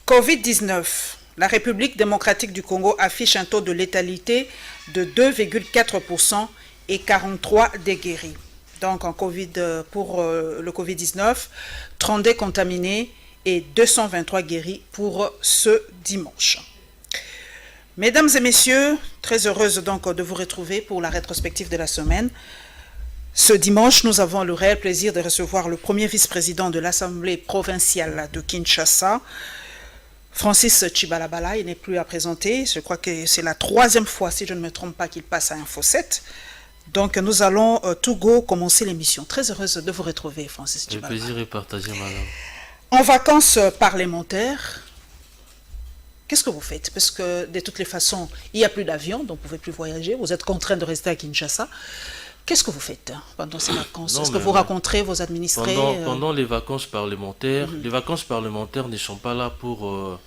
Covid-19. La République démocratique du Congo affiche un taux de létalité de 2,4% et 43 des guéris. Donc pour le Covid-19, 32 contaminés et 223 guéris pour ce dimanche. Mesdames et messieurs, très heureuse donc de vous retrouver pour la rétrospective de la semaine. Ce dimanche, nous avons le réel plaisir de recevoir le premier vice-président de l'Assemblée provinciale de Kinshasa, Francis Tchibalabala. Il n'est plus à présenter. Je crois que c'est la troisième fois, si je ne me trompe pas, qu'il passe à Info 7. Donc, nous allons tout go commencer l'émission. Très heureuse de vous retrouver, Francis Tchibalabala. Le plaisir est partagé, madame. En vacances parlementaires, qu'est-ce que vous faites? Parce que de toutes les façons, il n'y a plus d'avion, donc vous ne pouvez plus voyager. Vous êtes contraint de rester à Kinshasa. Qu'est-ce que vous faites pendant ces vacances? Est-ce que vous rencontrez vos administrés? Pendant les vacances parlementaires, les vacances parlementaires ne sont pas là pour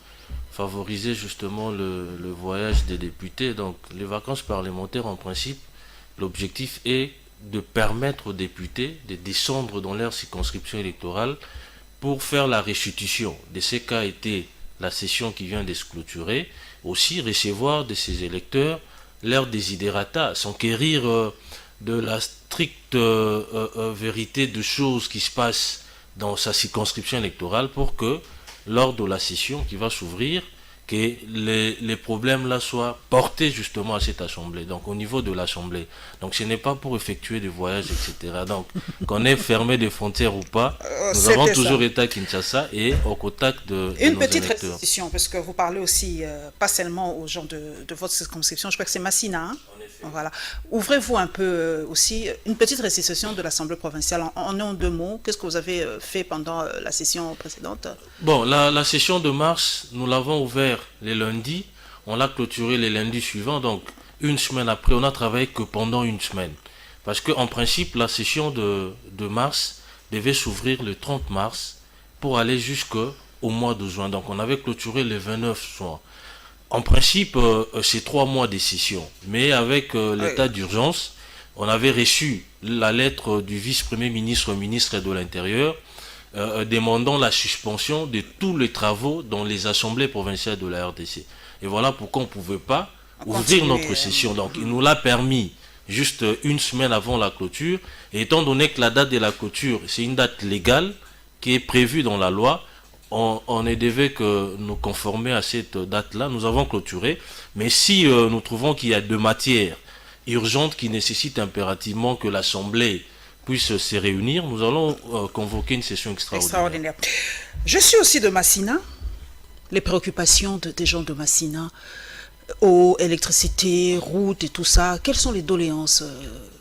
favoriser justement le voyage des députés. Donc les vacances parlementaires, en principe, l'objectif est de permettre aux députés de descendre dans leur circonscription électorale pour faire la restitution de ce qu'a été la session qui vient de se clôturer, aussi recevoir de ces électeurs leurs desiderata, s'enquérir de la stricte vérité de choses qui se passent dans sa circonscription électorale pour que, lors de la session qui va s'ouvrir, que les problèmes là soient portés justement à cette assemblée, donc au niveau de l'assemblée. Donc ce n'est pas pour effectuer des voyages, etc. Donc qu'on ait fermé des frontières ou pas, nous avons toujours été à Kinshasa et au contact de Une nos petite électeurs. restitution, parce que vous parlez aussi, pas seulement aux gens de votre circonscription, je crois que c'est Massina, hein? Voilà. Ouvrez-vous un peu aussi une petite restitution de l'Assemblée provinciale en deux mots. Qu'est-ce que vous avez fait pendant la session précédente? Bon, la session de mars, nous l'avons ouvert les lundis, on l'a clôturé les lundis suivants, donc une semaine après, on a travaillé que pendant une semaine. Parce qu'en principe, la session de mars devait s'ouvrir le 30 mars pour aller jusqu'au mois de juin. Donc on avait clôturé le 29 juin. En principe, c'est 3 mois de session. Mais avec l'état d'urgence, on avait reçu la lettre du vice-premier ministre, ministre de l'Intérieur, demandant la suspension de tous les travaux dans les assemblées provinciales de la RDC. Et voilà pourquoi on ne pouvait pas ouvrir notre session. Donc il nous l'a permis juste une semaine avant la clôture. Et étant donné que la date de la clôture, c'est une date légale qui est prévue dans la loi, on ne devait que nous conformer à cette date-là. Nous avons clôturé. Mais si nous trouvons qu'il y a deux matières urgentes qui nécessitent impérativement que l'Assemblée puisse se réunir, nous allons convoquer une session extraordinaire. Je suis aussi de Massina. Les préoccupations des gens de Massina, eau, électricité, route et tout ça, quelles sont les doléances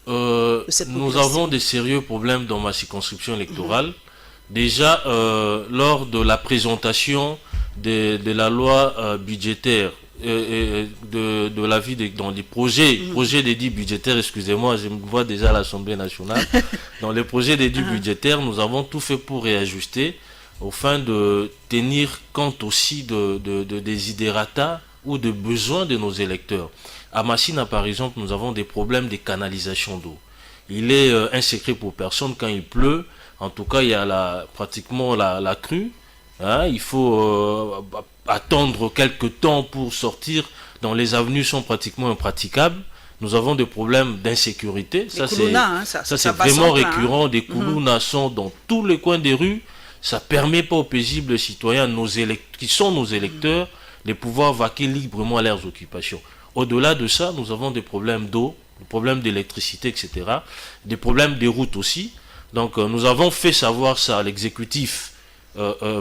de cette population? Nous avons des sérieux problèmes dans ma circonscription électorale. Déjà, lors de la présentation de la loi budgétaire, de l'avis dans les projets d'édits budgétaires, excusez-moi, je me vois déjà à l'Assemblée nationale. Dans les projets d'édits budgétaires, nous avons tout fait pour réajuster, au fin de tenir compte aussi de desiderata ou de besoins de nos électeurs. À Massina, par exemple, nous avons des problèmes de canalisation d'eau. Il est un secret pour personne quand il pleut. En tout cas, il y a pratiquement la crue. Hein, il faut attendre quelques temps pour sortir. Dans les avenues sont pratiquement impraticables. Nous avons des problèmes d'insécurité. Ça, c'est vraiment récurrent. Des koulounas sont dans tous les coins des rues. Ça ne permet pas aux paisibles citoyens, qui sont nos électeurs, de pouvoir vaquer librement à leurs occupations. Au-delà de ça, nous avons des problèmes d'eau, des problèmes d'électricité, etc. Des problèmes de routes aussi. Donc nous avons fait savoir ça à l'exécutif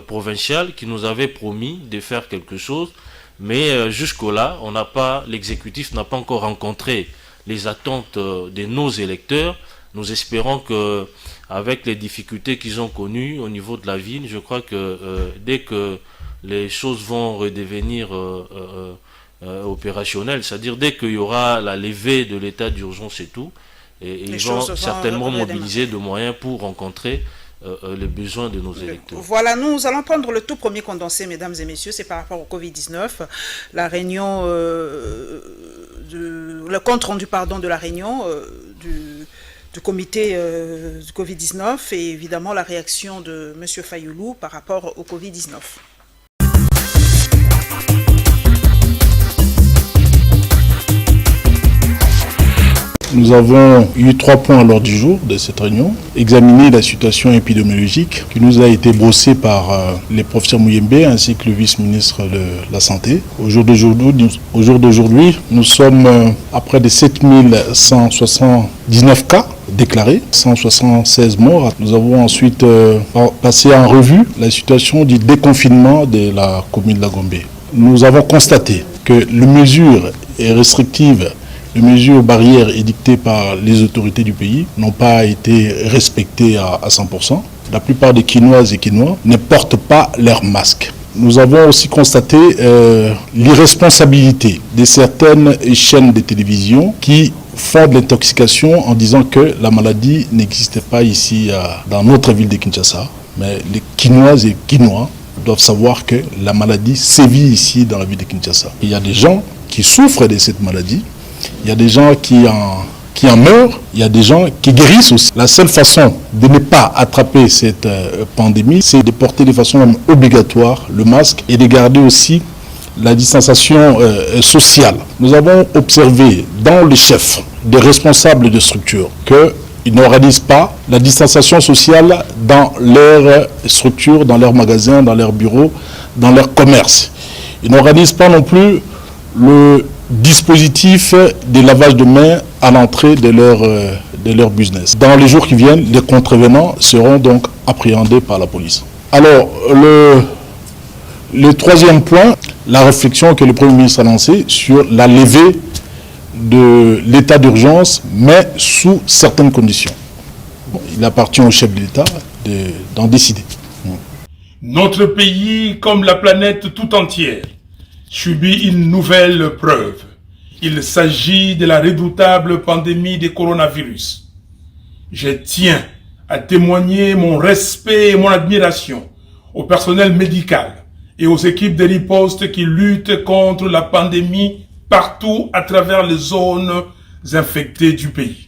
provincial qui nous avait promis de faire quelque chose, mais jusque-là, l'exécutif n'a pas encore rencontré les attentes de nos électeurs. Nous espérons que, avec les difficultés qu'ils ont connues au niveau de la ville, je crois que dès que les choses vont redevenir opérationnelles, c'est-à-dire dès qu'il y aura la levée de l'état d'urgence et tout, et ils vont certainement mobiliser de moyens pour rencontrer les besoins de nos électeurs. Voilà, nous allons prendre le tout premier condensé, mesdames et messieurs, c'est par rapport au Covid-19. La réunion, le compte rendu de la réunion du comité du Covid-19 et évidemment la réaction de M. Fayoulou par rapport au Covid-19. Nous avons eu 3 points à l'ordre du jour de cette réunion. Examiner la situation épidémiologique qui nous a été brossée par les professeurs Mouyembe ainsi que le vice-ministre de la Santé. Au jour d'aujourd'hui, nous sommes à près de 7179 cas déclarés, 176 morts. Nous avons ensuite passé en revue la situation du déconfinement de la commune de la Gombe. Nous avons constaté que les mesures restrictives, les mesures barrières édictées par les autorités du pays n'ont pas été respectées à 100%. La plupart des Quinoises et Quinois ne portent pas leur masque. Nous avons aussi constaté l'irresponsabilité de certaines chaînes de télévision qui font de l'intoxication en disant que la maladie n'existait pas ici dans notre ville de Kinshasa. Mais les Quinoises et Quinois doivent savoir que la maladie sévit ici dans la ville de Kinshasa. Il y a des gens qui souffrent de cette maladie, il y a des gens qui en meurent, il y a des gens qui guérissent aussi. La seule façon de ne pas attraper cette pandémie, c'est de porter de façon obligatoire le masque et de garder aussi la distanciation sociale. Nous avons observé dans les chefs des responsables de structures qu'ils n'organisent pas la distanciation sociale dans leurs structures, dans leurs magasins, dans leurs bureaux, dans leurs commerces. Ils n'organisent pas non plus le dispositif de lavage de mains à l'entrée de leur business. Dans les jours qui viennent, les contrevenants seront donc appréhendés par la police. Alors, le troisième point, la réflexion que le Premier ministre a lancée sur la levée de l'état d'urgence, mais sous certaines conditions. Bon, il appartient au chef de l'État d'en décider. Notre pays, comme la planète tout entière, subit une nouvelle preuve. Il s'agit de la redoutable pandémie du coronavirus. Je tiens à témoigner mon respect et mon admiration au personnel médical et aux équipes de riposte qui luttent contre la pandémie partout à travers les zones infectées du pays.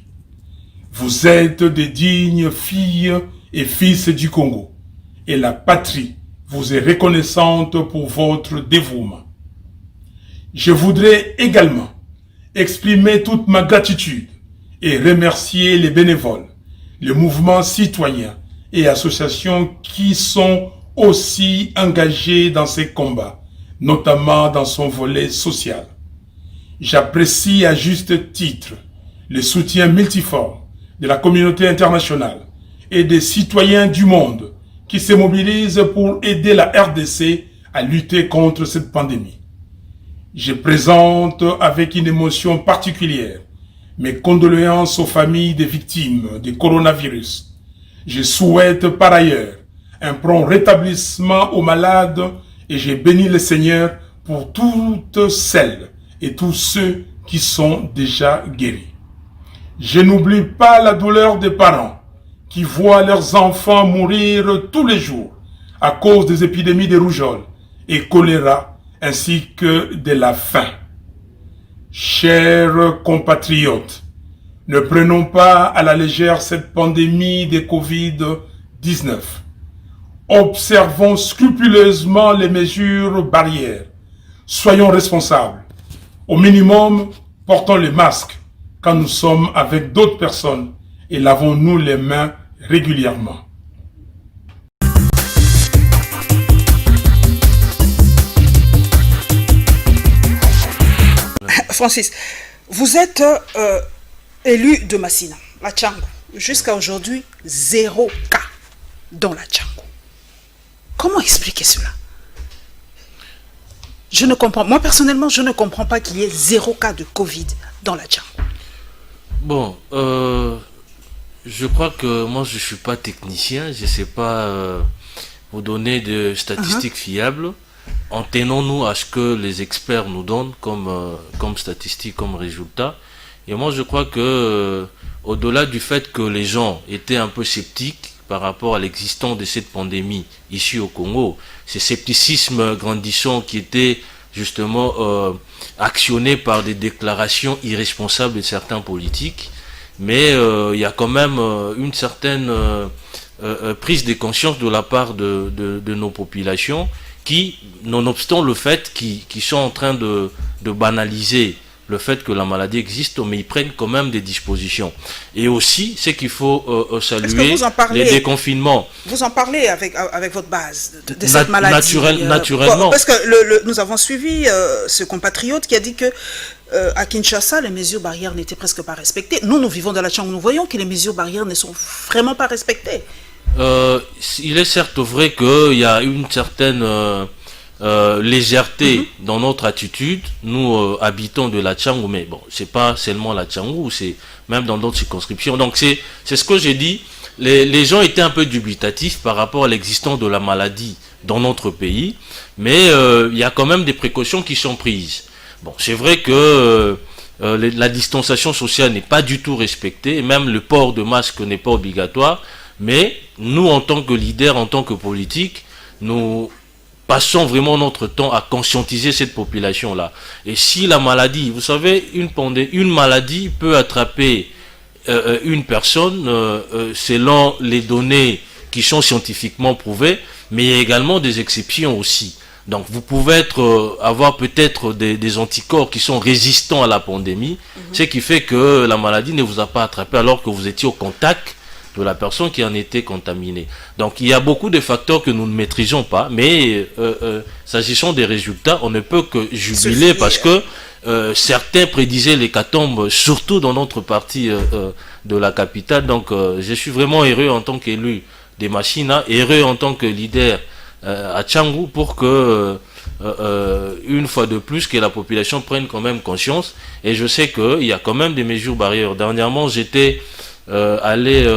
Vous êtes des dignes filles et fils du Congo et la patrie vous est reconnaissante pour votre dévouement. Je voudrais également exprimer toute ma gratitude et remercier les bénévoles, les mouvements citoyens et associations qui sont aussi engagés dans ces combats, notamment dans son volet social. J'apprécie à juste titre le soutien multiforme de la communauté internationale et des citoyens du monde qui se mobilisent pour aider la RDC à lutter contre cette pandémie. Je présente avec une émotion particulière mes condoléances aux familles des victimes du coronavirus. Je souhaite par ailleurs un prompt rétablissement aux malades et j'ai béni le Seigneur pour toutes celles et tous ceux qui sont déjà guéris. Je n'oublie pas la douleur des parents qui voient leurs enfants mourir tous les jours à cause des épidémies de rougeole et choléra ainsi que de la faim. Chers compatriotes, ne prenons pas à la légère cette pandémie de Covid-19. Observons scrupuleusement les mesures barrières. Soyons responsables. Au minimum, portons les masques quand nous sommes avec d'autres personnes et lavons-nous les mains régulièrement. Francis, vous êtes élu de Massina, la Tchango. Jusqu'à aujourd'hui, 0 cas dans la Tchango. Comment expliquer cela? Je ne comprends. Moi, personnellement, je ne comprends pas qu'il y ait 0 cas de Covid dans la Tchango. Bon, je crois que moi, je ne suis pas technicien. Je ne sais pas vous donner de statistiques fiables. En tenons-nous à ce que les experts nous donnent comme statistiques, comme résultats. Et moi, je crois que au-delà du fait que les gens étaient un peu sceptiques par rapport à l'existence de cette pandémie ici au Congo, ce scepticisme grandissant qui était justement actionné par des déclarations irresponsables de certains politiques, mais il y a quand même une certaine prise de conscience de la part de nos populations qui, nonobstant le fait qu'ils sont en train de banaliser le fait que la maladie existe, mais ils prennent quand même des dispositions. Et aussi, c'est qu'il faut saluer les déconfinements. Vous en parlez avec votre base de cette maladie naturellement. Parce que nous avons suivi ce compatriote qui a dit que à Kinshasa, les mesures barrières n'étaient presque pas respectées. Nous vivons dans la Tchangou, nous voyons que les mesures barrières ne sont vraiment pas respectées. Il est certes vrai qu'il y a une certaine légèreté dans notre attitude. Nous habitons de la Tchangou, mais bon, c'est pas seulement la Tchangou, c'est même dans d'autres circonscriptions. Donc c'est ce que j'ai dit. Les gens étaient un peu dubitatifs par rapport à l'existence de la maladie dans notre pays, mais il y a quand même des précautions qui sont prises. Bon, c'est vrai que la distanciation sociale n'est pas du tout respectée, et même le port de masque n'est pas obligatoire, mais nous, en tant que leaders, en tant que politiques, nous passons vraiment notre temps à conscientiser cette population-là. Et si la maladie, vous savez, une maladie peut attraper une personne selon les données qui sont scientifiquement prouvées, mais il y a également des exceptions aussi. Donc vous pouvez avoir peut-être des anticorps qui sont résistants à la pandémie, ce qui fait que la maladie ne vous a pas attrapé alors que vous étiez au contact de la personne qui en était contaminée. Donc il y a beaucoup de facteurs que nous ne maîtrisons pas, mais s'agissant des résultats, on ne peut que jubiler parce que certains prédisaient l'hécatombe, surtout dans notre partie de la capitale. Donc je suis vraiment heureux en tant qu'élu des Machina, heureux en tant que leader à Tchangou pour que une fois de plus que la population prenne quand même conscience. Et je sais qu'il y a quand même des mesures barrières. Dernièrement, j'étais allé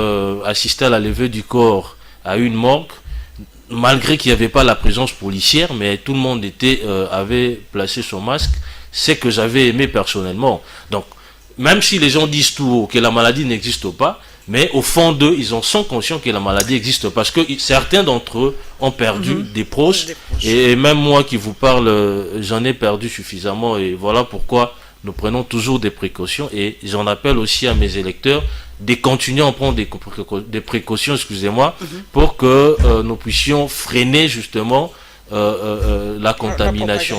assister à la levée du corps à une morgue, malgré qu'il n'y avait pas la présence policière, mais tout le monde avait placé son masque, c'est que j'avais aimé personnellement. Donc même si les gens disent tout haut que la maladie n'existe pas, mais au fond d'eux, ils en sont conscients que la maladie existe parce que certains d'entre eux ont perdu des proches. Et même moi qui vous parle, j'en ai perdu suffisamment. Et voilà pourquoi nous prenons toujours des précautions. Et j'en appelle aussi à mes électeurs de continuer à en prendre des précautions, excusez-moi, pour que nous puissions freiner justement la contamination.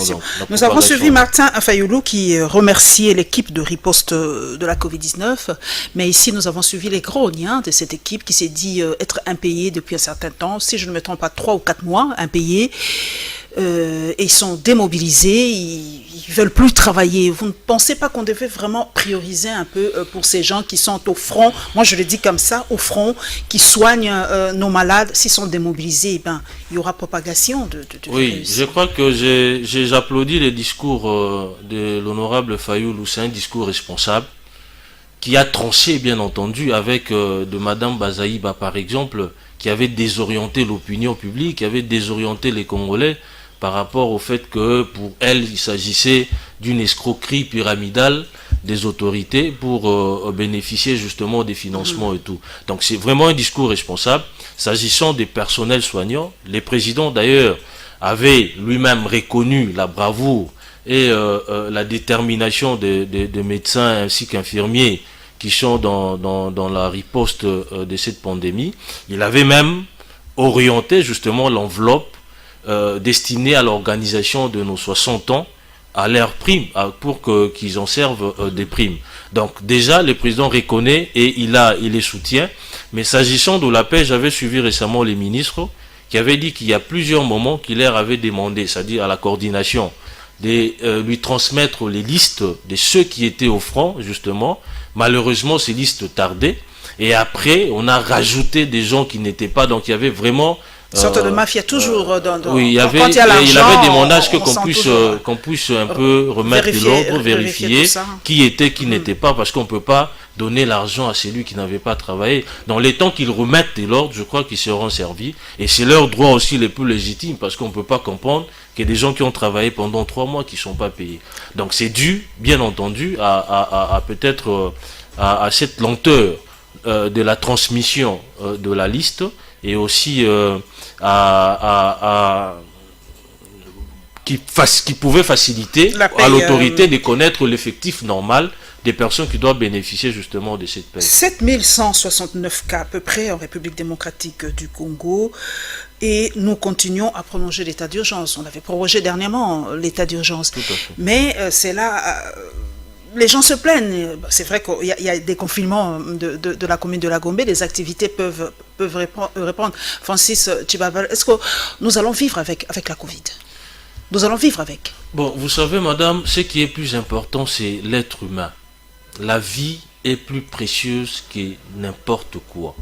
Nous avons suivi Martin Fayoulou qui remerciait l'équipe de riposte de la Covid-19, mais ici nous avons suivi les grognes de cette équipe qui s'est dit être impayée depuis un certain temps, si je ne me trompe pas 3 ou 4 mois, impayée. Et ils sont démobilisés, ils veulent plus travailler. Vous ne pensez pas qu'on devait vraiment prioriser un peu pour ces gens qui sont au front, moi je le dis comme ça, au front, qui soignent nos malades, s'ils sont démobilisés, ben, il y aura propagation de oui, virus. Je crois que j'applaudis le discours de l'honorable Fayoulou, c'est un discours responsable, qui a tranché bien entendu avec de Madame Bazaïba par exemple, qui avait désorienté l'opinion publique, qui avait désorienté les Congolais, par rapport au fait que pour elle, il s'agissait d'une escroquerie pyramidale des autorités pour bénéficier justement des financements et tout. Donc c'est vraiment un discours responsable. S'agissant des personnels soignants, les présidents d'ailleurs avaient lui-même reconnu la bravoure et la détermination des médecins ainsi qu'infirmiers qui sont dans la riposte de cette pandémie. Il avait même orienté justement l'enveloppe destinée à l'organisation de nos 60 ans à leurs primes, pour qu'ils en servent des primes. Donc déjà, le président reconnaît et il les soutient. Mais s'agissant de la paix, j'avais suivi récemment les ministres qui avaient dit qu'il y a plusieurs moments qu'il leur avait demandé, c'est-à-dire à la coordination, de lui transmettre les listes de ceux qui étaient au front, justement. Malheureusement, ces listes tardaient. Et après, on a rajouté des gens qui n'étaient pas. Donc il y avait vraiment... Une sorte de mafia toujours oui, il avait demandé à ce qu'on puisse un peu remettre de l'ordre, vérifier qui était, qui n'était pas, parce qu'on ne peut pas donner l'argent à celui qui n'avait pas travaillé. Dans les temps qu'ils remettent de l'ordre, je crois qu'ils seront servis. Et c'est leur droit aussi les plus légitimes, parce qu'on ne peut pas comprendre qu'il y a des gens qui ont travaillé pendant 3 mois qui ne sont pas payés. Donc c'est dû, bien entendu, à peut-être à cette lenteur de la transmission de la liste, et aussi qui pouvait faciliter à l'autorité de connaître l'effectif normal des personnes qui doivent bénéficier justement de cette paie. 7169 cas à peu près en République démocratique du Congo, et nous continuons à prolonger l'état d'urgence. On avait prorogé dernièrement l'état d'urgence. Mais c'est là... les gens se plaignent. C'est vrai qu'il y a des confinements de la commune de la Gombe, les activités peuvent reprendre. Francis Tchibabal, est-ce que nous allons vivre avec la Covid? Nous allons vivre avec. Bon, vous savez, madame, ce qui est plus important, c'est l'être humain. La vie est plus précieuse que n'importe quoi.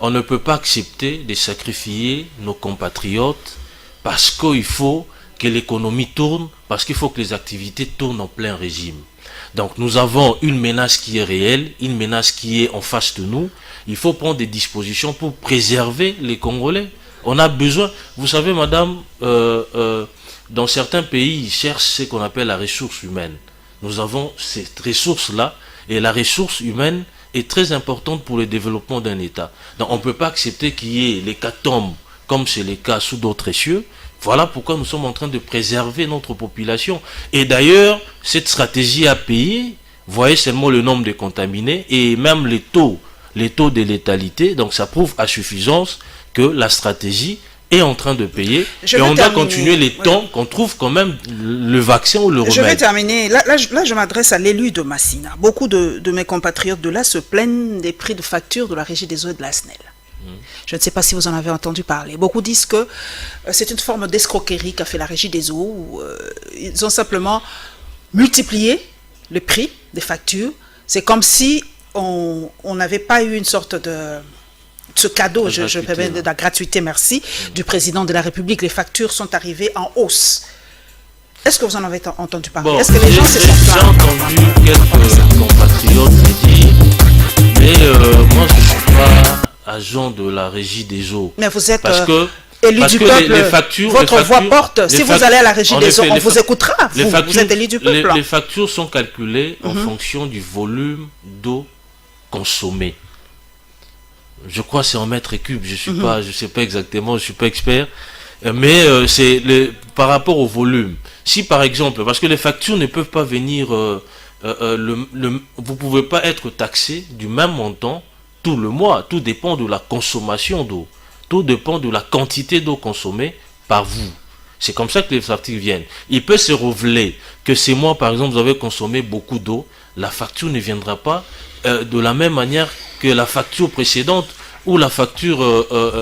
On ne peut pas accepter de sacrifier nos compatriotes parce qu'il faut que l'économie tourne, parce qu'il faut que les activités tournent en plein régime. Donc nous avons une menace qui est réelle, une menace qui est en face de nous. Il faut prendre des dispositions pour préserver les Congolais. On a besoin, vous savez madame, dans certains pays, ils cherchent ce qu'on appelle la ressource humaine. Nous avons cette ressource-là, et la ressource humaine est très importante pour le développement d'un État. Donc on ne peut pas accepter qu'il y ait l'hécatombe, comme c'est le cas sous d'autres cieux. Voilà pourquoi nous sommes en train de préserver notre population. Et d'ailleurs, cette stratégie a payé. Vous voyez seulement le nombre de contaminés et même les taux de létalité. Donc ça prouve à suffisance que la stratégie est en train de payer. Et on doit continuer les temps qu'on trouve quand même le vaccin ou le remède. Je vais terminer. Là je m'adresse à l'élu de Massina. Beaucoup de mes compatriotes de là se plaignent des prix de facture de la régie des eaux et de la SNEL. Je ne sais pas si vous en avez entendu parler. Beaucoup disent que c'est une forme d'escroquerie qu'a fait la régie des eaux. Où, ils ont simplement multiplié le prix des factures. C'est comme si on n'avait pas eu une sorte de... ce cadeau, je permets de la gratuité, merci, du président de la République. Les factures sont arrivées en hausse. Est-ce que vous en avez entendu parler? Bon, est-ce que les gens se sont J'ai entendu quelques compatriotes me dire, mais moi je ne suis pas agent de la régie des eaux. Mais vous êtes élu du peuple, votre voix porte. Si vous allez à la régie des eaux, on vous écoutera. Vous êtes élu du peuple. Les factures sont calculées en fonction du volume d'eau consommée. Je crois que c'est en mètres cubes. Je sais pas exactement, je suis pas expert. Mais c'est par rapport au volume. Si par exemple, parce que les factures ne peuvent pas venir, vous pouvez pas être taxé du même montant tout le mois. Tout dépend de la consommation d'eau. Tout dépend de la quantité d'eau consommée par vous. C'est comme ça que les factures viennent. Il peut se révéler que ces mois, par exemple, vous avez consommé beaucoup d'eau. La facture ne viendra pas de la même manière que la facture précédente ou la facture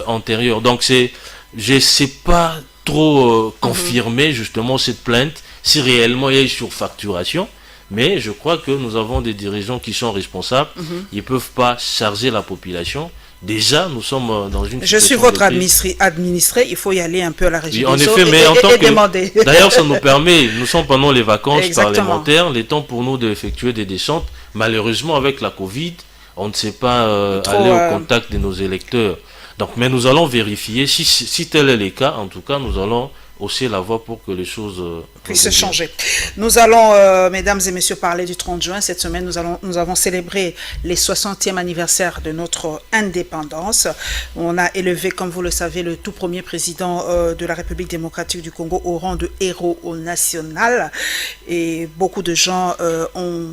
antérieure. Donc je ne sais pas trop confirmer justement cette plainte, si réellement il y a une surfacturation. Mais je crois que nous avons des dirigeants qui sont responsables. Ils ne peuvent pas charger la population. Déjà, nous sommes dans une situation... Je suis votre administré, il faut y aller un peu à la régie. Oui, en effet, mais en tant que... D'ailleurs, ça nous permet, nous sommes pendant les vacances parlementaires, les temps pour nous d'effectuer des descentes. Malheureusement, avec la Covid, on ne sait pas aller au contact de nos électeurs. Donc, mais nous allons vérifier, si tel est le cas, en tout cas, nous allons hausser la voix pour que les choses puissent changer. Nous allons, mesdames et messieurs, parler du 30 juin. Cette semaine, nous avons célébré les 60e anniversaire de notre indépendance. On a élevé, comme vous le savez, le tout premier président de la République démocratique du Congo au rang de héros national. Et beaucoup de gens ont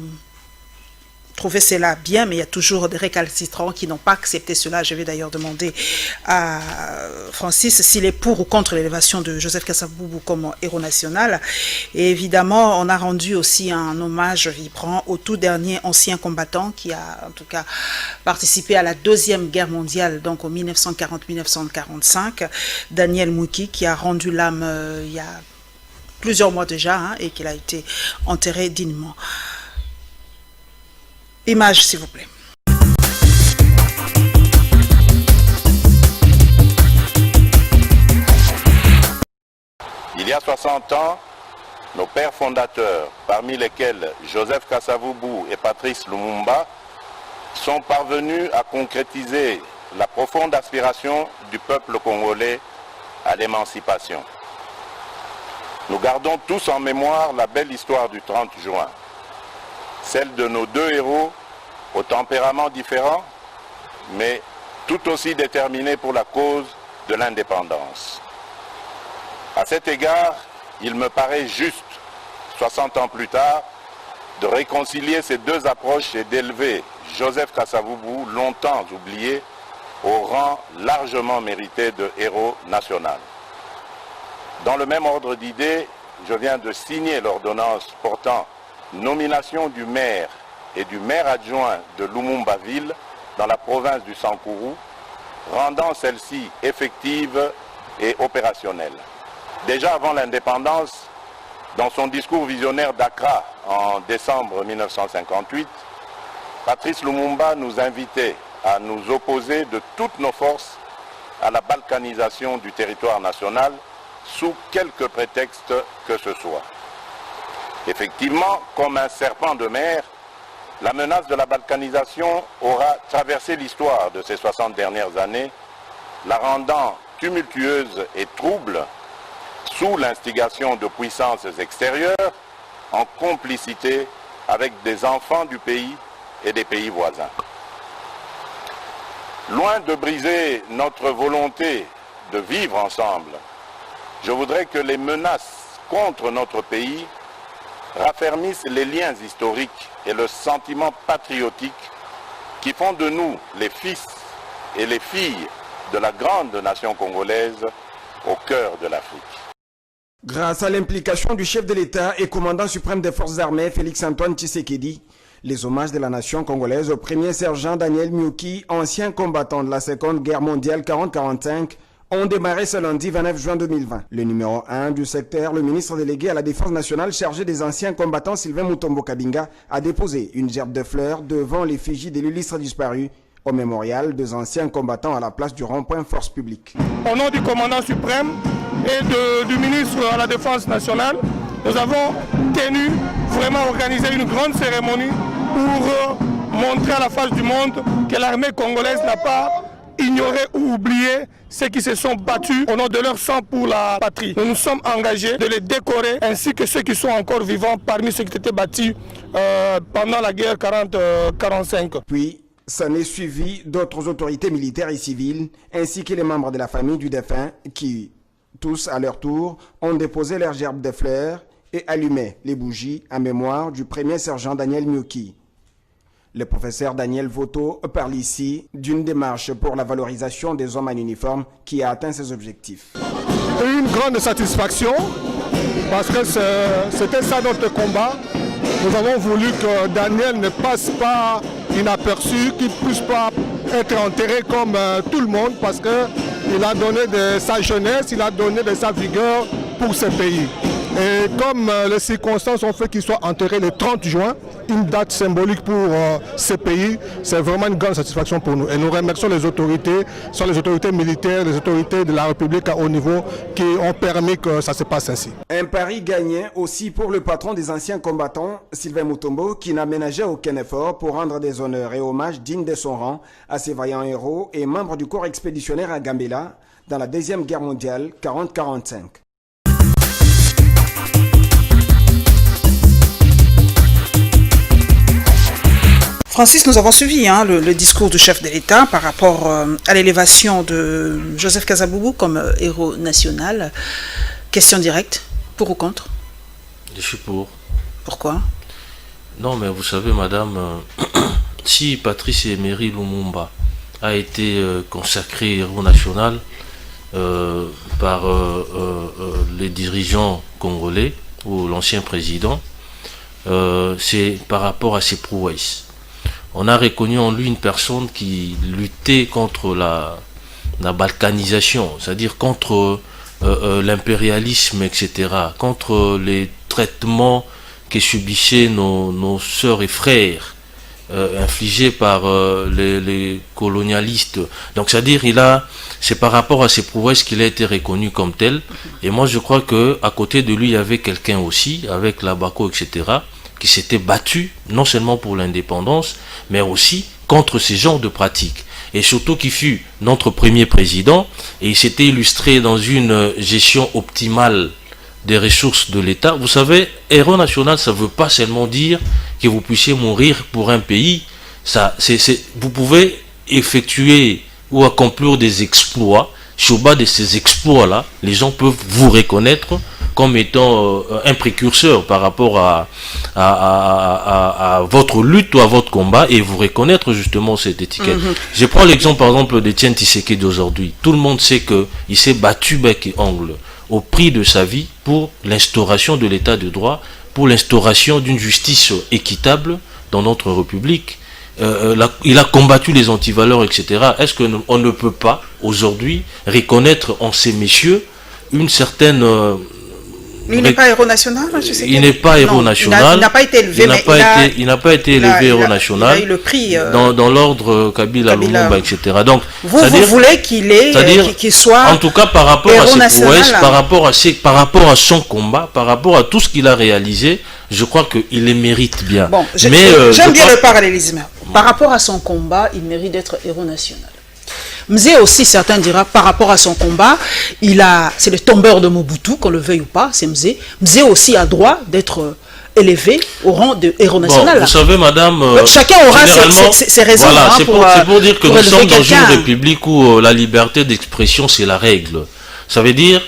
trouvé cela bien, mais il y a toujours des récalcitrants qui n'ont pas accepté cela. Je vais d'ailleurs demander à Francis s'il est pour ou contre l'élévation de Joseph Kasavubu comme héros national. Et évidemment, on a rendu aussi un hommage vibrant au tout dernier ancien combattant qui a en tout cas participé à la Deuxième Guerre mondiale, donc en 1940-1945, Daniel Mouki, qui a rendu l'âme il y a plusieurs mois déjà et qu'il a été enterré dignement. Image, s'il vous plaît. Il y a 60 ans, nos pères fondateurs, parmi lesquels Joseph Kasavubu et Patrice Lumumba, sont parvenus à concrétiser la profonde aspiration du peuple congolais à l'émancipation. Nous gardons tous en mémoire la belle histoire du 30 juin. Celle de nos deux héros au tempérament différent, mais tout aussi déterminés pour la cause de l'indépendance. À cet égard, il me paraît juste, 60 ans plus tard, de réconcilier ces deux approches et d'élever Joseph Kasavubu, longtemps oublié, au rang largement mérité de héros national. Dans le même ordre d'idées, je viens de signer l'ordonnance portant nomination du maire et du maire adjoint de Lumumba-Ville dans la province du Sankourou, rendant celle-ci effective et opérationnelle. Déjà avant l'indépendance, dans son discours visionnaire d'Accra en décembre 1958, Patrice Lumumba nous invitait à nous opposer de toutes nos forces à la balkanisation du territoire national sous quelque prétexte que ce soit. Effectivement, comme un serpent de mer, la menace de la balkanisation aura traversé l'histoire de ces 60 dernières années, la rendant tumultueuse et trouble sous l'instigation de puissances extérieures en complicité avec des enfants du pays et des pays voisins. Loin de briser notre volonté de vivre ensemble, je voudrais que les menaces contre notre pays raffermissent les liens historiques et le sentiment patriotique qui font de nous les fils et les filles de la grande nation congolaise au cœur de l'Afrique. Grâce à l'implication du chef de l'État et commandant suprême des forces armées, Félix-Antoine Tshisekedi, les hommages de la nation congolaise au premier sergent Daniel Myoki, ancien combattant de la Seconde Guerre mondiale 40-45, ont démarré ce lundi 29 juin 2020. Le numéro 1 du secteur, le ministre délégué à la Défense nationale chargé des anciens combattants Sylvain Mutombo Kabinga, a déposé une gerbe de fleurs devant l'effigie de l'illustre disparu au mémorial des anciens combattants à la place du rond-point Force publique. Au nom du commandant suprême et du ministre à la Défense nationale, nous avons tenu vraiment organiser une grande cérémonie pour montrer à la face du monde que l'armée congolaise n'a pas ignoré ou oublié ceux qui se sont battus au nom de leur sang pour la patrie. Nous nous sommes engagés de les décorer ainsi que ceux qui sont encore vivants parmi ceux qui étaient battus pendant la guerre 40-45. Puis, s'en est suivi d'autres autorités militaires et civiles ainsi que les membres de la famille du défunt qui, tous à leur tour, ont déposé leurs gerbes de fleurs et allumé les bougies en mémoire du premier sergent Daniel Myoki. Le professeur Daniel Voto parle ici d'une démarche pour la valorisation des hommes en uniforme qui a atteint ses objectifs. Une grande satisfaction parce que c'était ça notre combat. Nous avons voulu que Daniel ne passe pas inaperçu, qu'il ne puisse pas être enterré comme tout le monde parce qu'il a donné de sa jeunesse, il a donné de sa vigueur pour ce pays. Et comme les circonstances ont fait qu'il soit enterré le 30 juin, une date symbolique pour ce pays, c'est vraiment une grande satisfaction pour nous. Et nous remercions les autorités, soit les autorités militaires, les autorités de la République à haut niveau, qui ont permis que ça se passe ainsi. Un pari gagné aussi pour le patron des anciens combattants, Sylvain Mutombo, qui n'a ménagé aucun effort pour rendre des honneurs et hommages dignes de son rang à ces vaillants héros et membres du corps expéditionnaire à Gambela dans la Deuxième Guerre mondiale 40-45. Francis, nous avons suivi le discours du chef de l'État par rapport à l'élévation de Joseph Kasavubu comme héros national. Question directe, pour ou contre? Je suis pour. Pourquoi? Non, mais vous savez, madame, si Patrice Emery Lumumba a été consacré héros national par les dirigeants congolais ou l'ancien président, c'est par rapport à ses prouesses. On a reconnu en lui une personne qui luttait contre la balkanisation, c'est-à-dire contre l'impérialisme, etc., contre les traitements que subissaient nos sœurs et frères, infligés par les colonialistes. Donc, c'est-à-dire, c'est par rapport à ses prouesses qu'il a été reconnu comme tel. Et moi, je crois qu'à côté de lui, il y avait quelqu'un aussi, avec l'Abaco, etc., qui s'était battu, non seulement pour l'indépendance, mais aussi contre ces genres de pratiques. Et surtout qui fut notre premier président, et il s'était illustré dans une gestion optimale des ressources de l'État. Vous savez, héros national, ça ne veut pas seulement dire que vous puissiez mourir pour un pays. Vous pouvez effectuer ou accomplir des exploits. Sur base de ces exploits-là, les gens peuvent vous reconnaître comme étant un précurseur par rapport à votre lutte ou à votre combat et vous reconnaître justement cette étiquette. Je prends l'exemple par exemple d'Étienne Tshisekedi d'aujourd'hui. Tout le monde sait qu'il s'est battu bec et ongle au prix de sa vie pour l'instauration de l'état de droit, pour l'instauration d'une justice équitable dans notre République. Il a combattu les antivaleurs, etc. Est-ce qu'on ne peut pas aujourd'hui reconnaître en ces messieurs une certaine... Lui n'est pas héros national, je sais. Il n'est pas héros national. Il n'a pas été élevé, il n'a pas été élevé héros national. Il a eu le prix dans l'ordre Kabila, Lumumba, etc. Donc, vous voulez qu'il soit en tout cas par rapport héros à ses prouesses, national. par rapport à son combat, par rapport à tout ce qu'il a réalisé, je crois qu'il les mérite bien. Bon, j'aime bien le parallélisme. Par rapport à son combat, il mérite d'être héros national. Mzé aussi, certains diront, par rapport à son combat, c'est le tombeur de Mobutu, qu'on le veuille ou pas, c'est Mzé. Mzé aussi a droit d'être élevé au rang de héros national. Vous savez, madame, chacun aura ses raisons. Voilà, hein, c'est pour dire que nous sommes dans une république où la liberté d'expression, c'est la règle. Ça veut dire,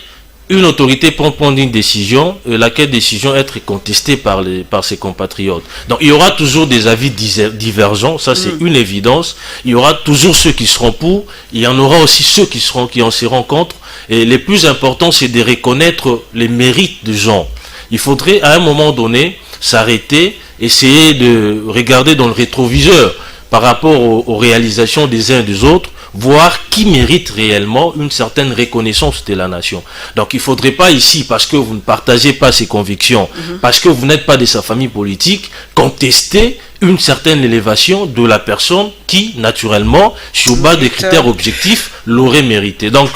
une autorité peut prendre une décision, et laquelle décision être contestée par ses compatriotes. Donc il y aura toujours des avis divergents, ça c'est une évidence. Il y aura toujours ceux qui seront pour, il y en aura aussi ceux qui en seront contre. Et le plus important, c'est de reconnaître les mérites des gens. Il faudrait à un moment donné s'arrêter, essayer de regarder dans le rétroviseur par rapport aux réalisations des uns et des autres, voir qui mérite réellement une certaine reconnaissance de la nation. Donc il ne faudrait pas ici, parce que vous ne partagez pas ses convictions, parce que vous n'êtes pas de sa famille politique, contester une certaine élévation de la personne qui, naturellement, sur base des critères objectifs, l'aurait mérité. Donc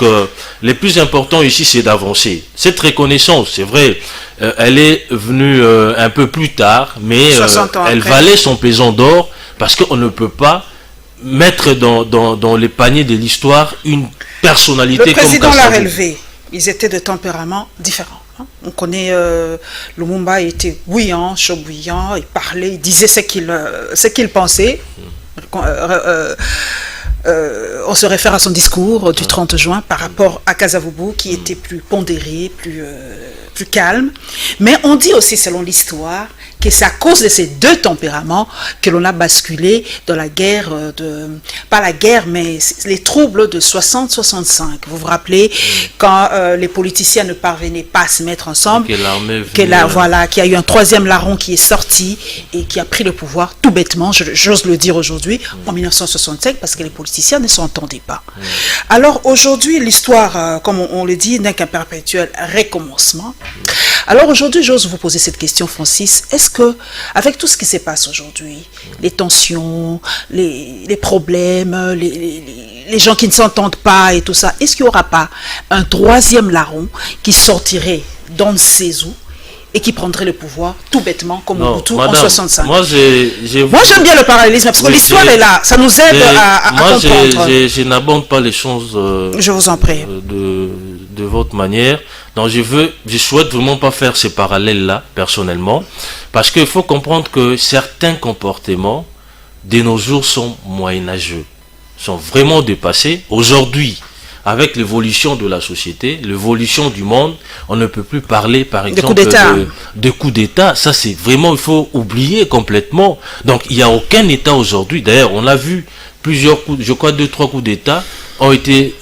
le plus important ici, c'est d'avancer. Cette reconnaissance, c'est vrai, elle est venue un peu plus tard, mais elle valait son pesant d'or, parce qu'on ne peut pas mettre dans les paniers de l'histoire une personnalité comme le président l'a relevé. Ils étaient de tempéraments différents. Hein. On connaît Lumumba était bouillant, chaud bouillant, il parlait, il disait ce qu'il pensait. On se réfère à son discours du 30 juin par rapport à Kasavubu qui était plus pondéré, plus calme. Mais on dit aussi, selon l'histoire, que c'est à cause de ces deux tempéraments que l'on a basculé dans la guerre pas la guerre, mais les troubles de 60-65. Vous vous rappelez, quand les politiciens ne parvenaient pas à se mettre ensemble, qu'il y a eu un troisième larron qui est sorti et qui a pris le pouvoir tout bêtement, j'ose le dire aujourd'hui, en 1965, parce que les politiciens ne s'entendaient pas. Alors aujourd'hui, l'histoire, comme on le dit, n'est qu'un perpétuel recommencement. Alors aujourd'hui, j'ose vous poser cette question, Francis. Est-ce que, avec tout ce qui se passe aujourd'hui, les tensions, les problèmes, les gens qui ne s'entendent pas et tout ça, est-ce qu'il n'y aura pas un troisième larron qui sortirait dans ses eaux et qui prendrait le pouvoir tout bêtement comme Mobutu en 65? Moi, j'aime bien le parallélisme parce que l'histoire est là, ça nous aide à comprendre. Je n'aborde pas les choses je vous en prie. De votre manière. Donc je souhaite vraiment pas faire ces parallèles-là, personnellement, parce qu'il faut comprendre que certains comportements de nos jours sont moyenâgeux, sont vraiment dépassés. Aujourd'hui, avec l'évolution de la société, l'évolution du monde, on ne peut plus parler, par exemple, de coups d'État. Ça, c'est vraiment, il faut oublier complètement. Donc, il n'y a aucun État aujourd'hui. D'ailleurs, on a vu plusieurs coups, je crois 2-3 coups d'État ont été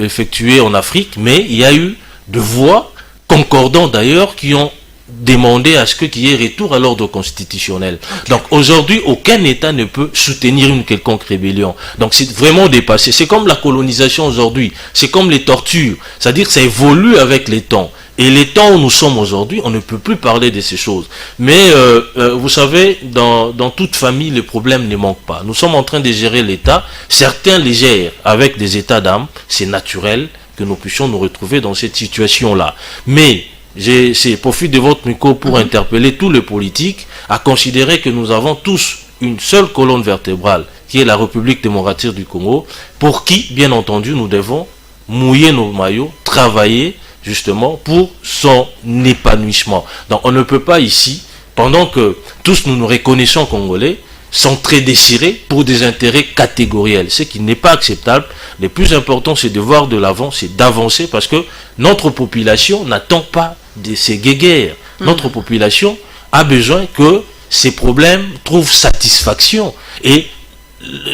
effectués en Afrique, mais il y a eu de voix concordants d'ailleurs qui ont demandé à ce qu'il y ait retour à l'ordre constitutionnel. Okay. Donc aujourd'hui, aucun État ne peut soutenir une quelconque rébellion. Donc c'est vraiment dépassé. C'est comme la colonisation aujourd'hui, c'est comme les tortures. C'est-à-dire que ça évolue avec les temps. Et les temps où nous sommes aujourd'hui, on ne peut plus parler de ces choses. Mais vous savez, dans toute famille, les problèmes ne manquent pas. Nous sommes en train de gérer l'État. Certains les gèrent avec des états d'âme. C'est naturel que nous puissions nous retrouver dans cette situation-là. Mais j'ai profité de votre micro pour interpeller tous les politiques à considérer que nous avons tous une seule colonne vertébrale, qui est la République démocratique du Congo, pour qui, bien entendu, nous devons mouiller nos maillots, travailler justement pour son épanouissement. Donc on ne peut pas ici, pendant que tous nous nous reconnaissons Congolais, s'entre-désirer pour des intérêts catégoriels, ce qui n'est pas acceptable. Le plus important, c'est de voir de l'avant, c'est d'avancer, parce que notre population n'attend pas de ces guéguerres. Notre population a besoin que ces problèmes trouvent satisfaction, et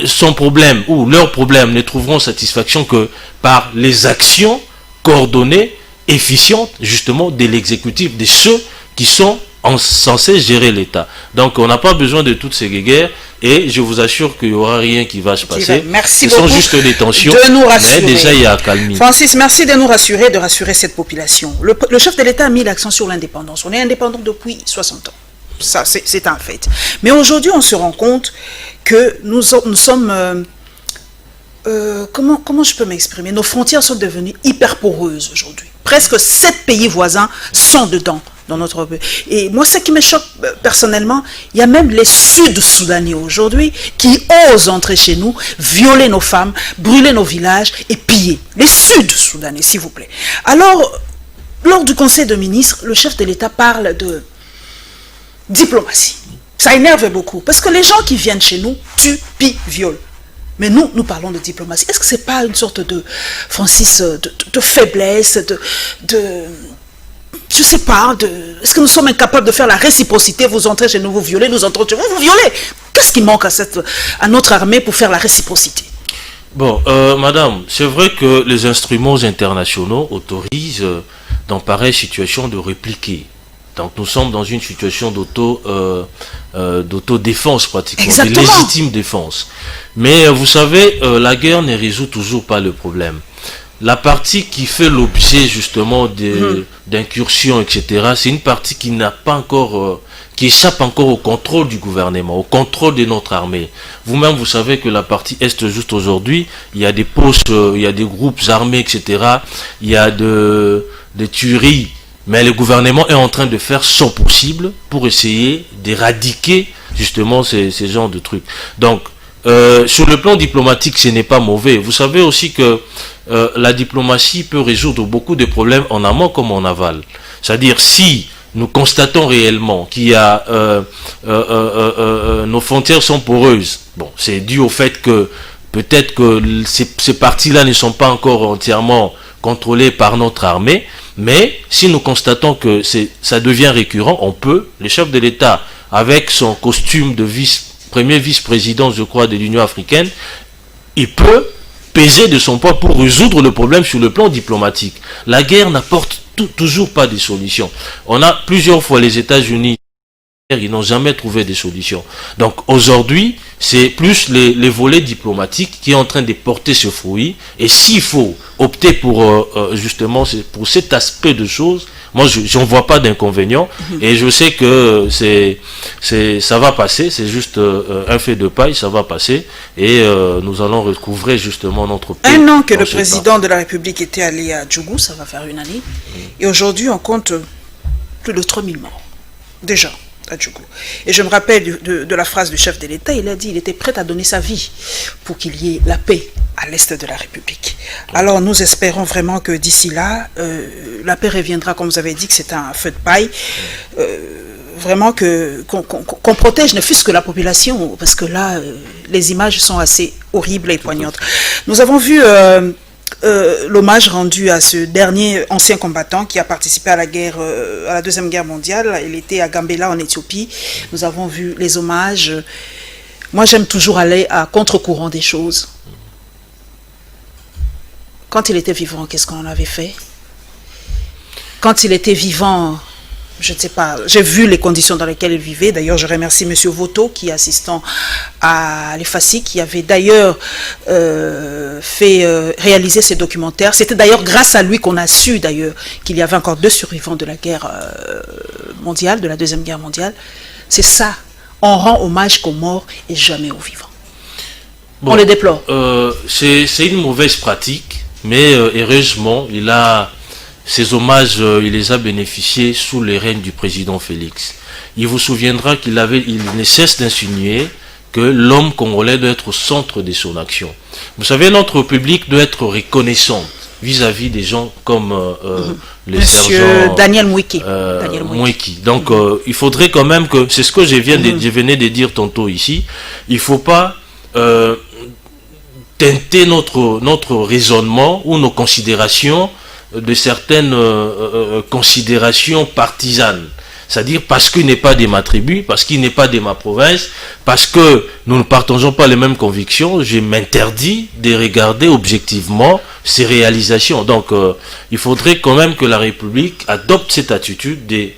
son problème ou leurs problèmes ne trouveront satisfaction que par les actions coordonnées, efficientes justement de l'exécutif, de ceux qui sont censés gérer l'État. Donc on n'a pas besoin de toutes ces guerres et je vous assure qu'il n'y aura rien qui va se passer. Merci Ce beaucoup sont juste des tensions, de nous rassurer. mais déjà il y a accalmie. Francis, merci de nous rassurer, de rassurer cette population. Le chef de l'État a mis l'accent sur l'indépendance. On est indépendant depuis 60 ans. Ça, c'est un fait. Mais aujourd'hui, on se rend compte que nous sommes... comment je peux m'exprimer? Nos frontières sont devenues hyper poreuses aujourd'hui. Presque 7 pays voisins sont dedans, dans notre pays. Et moi, ce qui me choque personnellement, il y a même les Sud-Soudanais aujourd'hui qui osent entrer chez nous, violer nos femmes, brûler nos villages et piller. Les Sud-Soudanais, s'il vous plaît. Alors, lors du Conseil de ministres, le chef de l'État parle de diplomatie. Ça énerve beaucoup, parce que les gens qui viennent chez nous tuent, pillent, violent. Mais nous parlons de diplomatie. Est-ce que ce n'est pas une sorte de, Francis, de faiblesse, je ne sais pas, est-ce que nous sommes incapables de faire la réciprocité? Vous entrez chez nous, vous violez, nous entrons chez vous, vous violez. Qu'est-ce qui manque à notre armée pour faire la réciprocité? Bon, madame, c'est vrai que les instruments internationaux autorisent dans pareille situation de répliquer. Donc nous sommes dans une situation d'autodéfense pratiquement, exactement, de légitime défense. Mais vous savez, la guerre ne résout toujours pas le problème. La partie qui fait l'objet justement d'incursions, etc., c'est une partie qui n'a pas encore, qui échappe encore au contrôle du gouvernement, au contrôle de notre armée. Vous-même, vous savez que la partie Est, juste aujourd'hui, il y a des postes, il y a des groupes armés, etc., il y a des tueries. Mais le gouvernement est en train de faire son possible pour essayer d'éradiquer justement ces genres de trucs. Donc, sur le plan diplomatique, ce n'est pas mauvais. Vous savez aussi que la diplomatie peut résoudre beaucoup de problèmes en amont comme en aval. C'est-à-dire, si nous constatons réellement qu'il y a nos frontières sont poreuses, bon, c'est dû au fait que peut-être que ces parties-là ne sont pas encore entièrement contrôlées par notre armée. Mais si nous constatons que ça devient récurrent, on peut, le chef de l'État, avec son costume de premier vice-président, je crois, de l'Union africaine, il peut peser de son poids pour résoudre le problème sur le plan diplomatique. La guerre n'apporte toujours pas de solution. On a plusieurs fois les États-Unis, ils n'ont jamais trouvé de solution. Donc aujourd'hui, c'est plus les volets diplomatiques qui est en train de porter ce fruit. Et s'il faut opter pour justement pour cet aspect de choses, moi je n'en vois pas d'inconvénient. Et je sais que ça va passer, c'est juste un fait de paille, ça va passer. Et nous allons recouvrer justement notre paix. Un an que le président de la République était allé à Djougou, ça va faire une année. Et aujourd'hui, on compte plus de 3000 morts. Déjà. À Djougou. Et je me rappelle de la phrase du chef de l'État, il a dit qu'il était prêt à donner sa vie pour qu'il y ait la paix à l'est de la République. Alors nous espérons vraiment que d'ici là, la paix reviendra, comme vous avez dit, que c'est un feu de paille. Vraiment qu'on protège ne fût-ce que la population, parce que là, les images sont assez horribles et poignantes. Nous avons vu... l'hommage rendu à ce dernier ancien combattant qui a participé à la Deuxième Guerre mondiale. Il était à Gambela en Éthiopie. Nous avons vu les hommages. Moi, j'aime toujours aller à contre-courant des choses. Quand il était vivant, qu'est-ce qu'on en avait fait? Quand il était vivant, je ne sais pas, j'ai vu les conditions dans lesquelles il vivait. D'ailleurs, je remercie M. Voto, qui est assistant à l'EFACI, qui avait d'ailleurs fait réaliser ces documentaires. C'était d'ailleurs grâce à lui qu'on a su d'ailleurs qu'il y avait encore 2 survivants de la guerre mondiale, de la Deuxième Guerre mondiale. C'est ça, on rend hommage qu'aux morts et jamais aux vivants. Bon, on les déplore. C'est une mauvaise pratique, mais heureusement, ces hommages, il les a bénéficiés sous les règnes du président Félix. Il vous souviendra il ne cesse d'insinuer que l'homme congolais doit être au centre de son action. Vous savez, notre public doit être reconnaissant vis-à-vis des gens comme les sergents Daniel Mwiki. Donc, il faudrait quand même que, c'est ce que je venais de dire tantôt ici, il ne faut pas teinter notre raisonnement ou nos considérations de certaines considérations partisanes. C'est-à-dire parce qu'il n'est pas de ma tribu, parce qu'il n'est pas de ma province, parce que nous ne partageons pas les mêmes convictions, je m'interdis de regarder objectivement ces réalisations. Donc, il faudrait quand même que la République adopte cette attitude de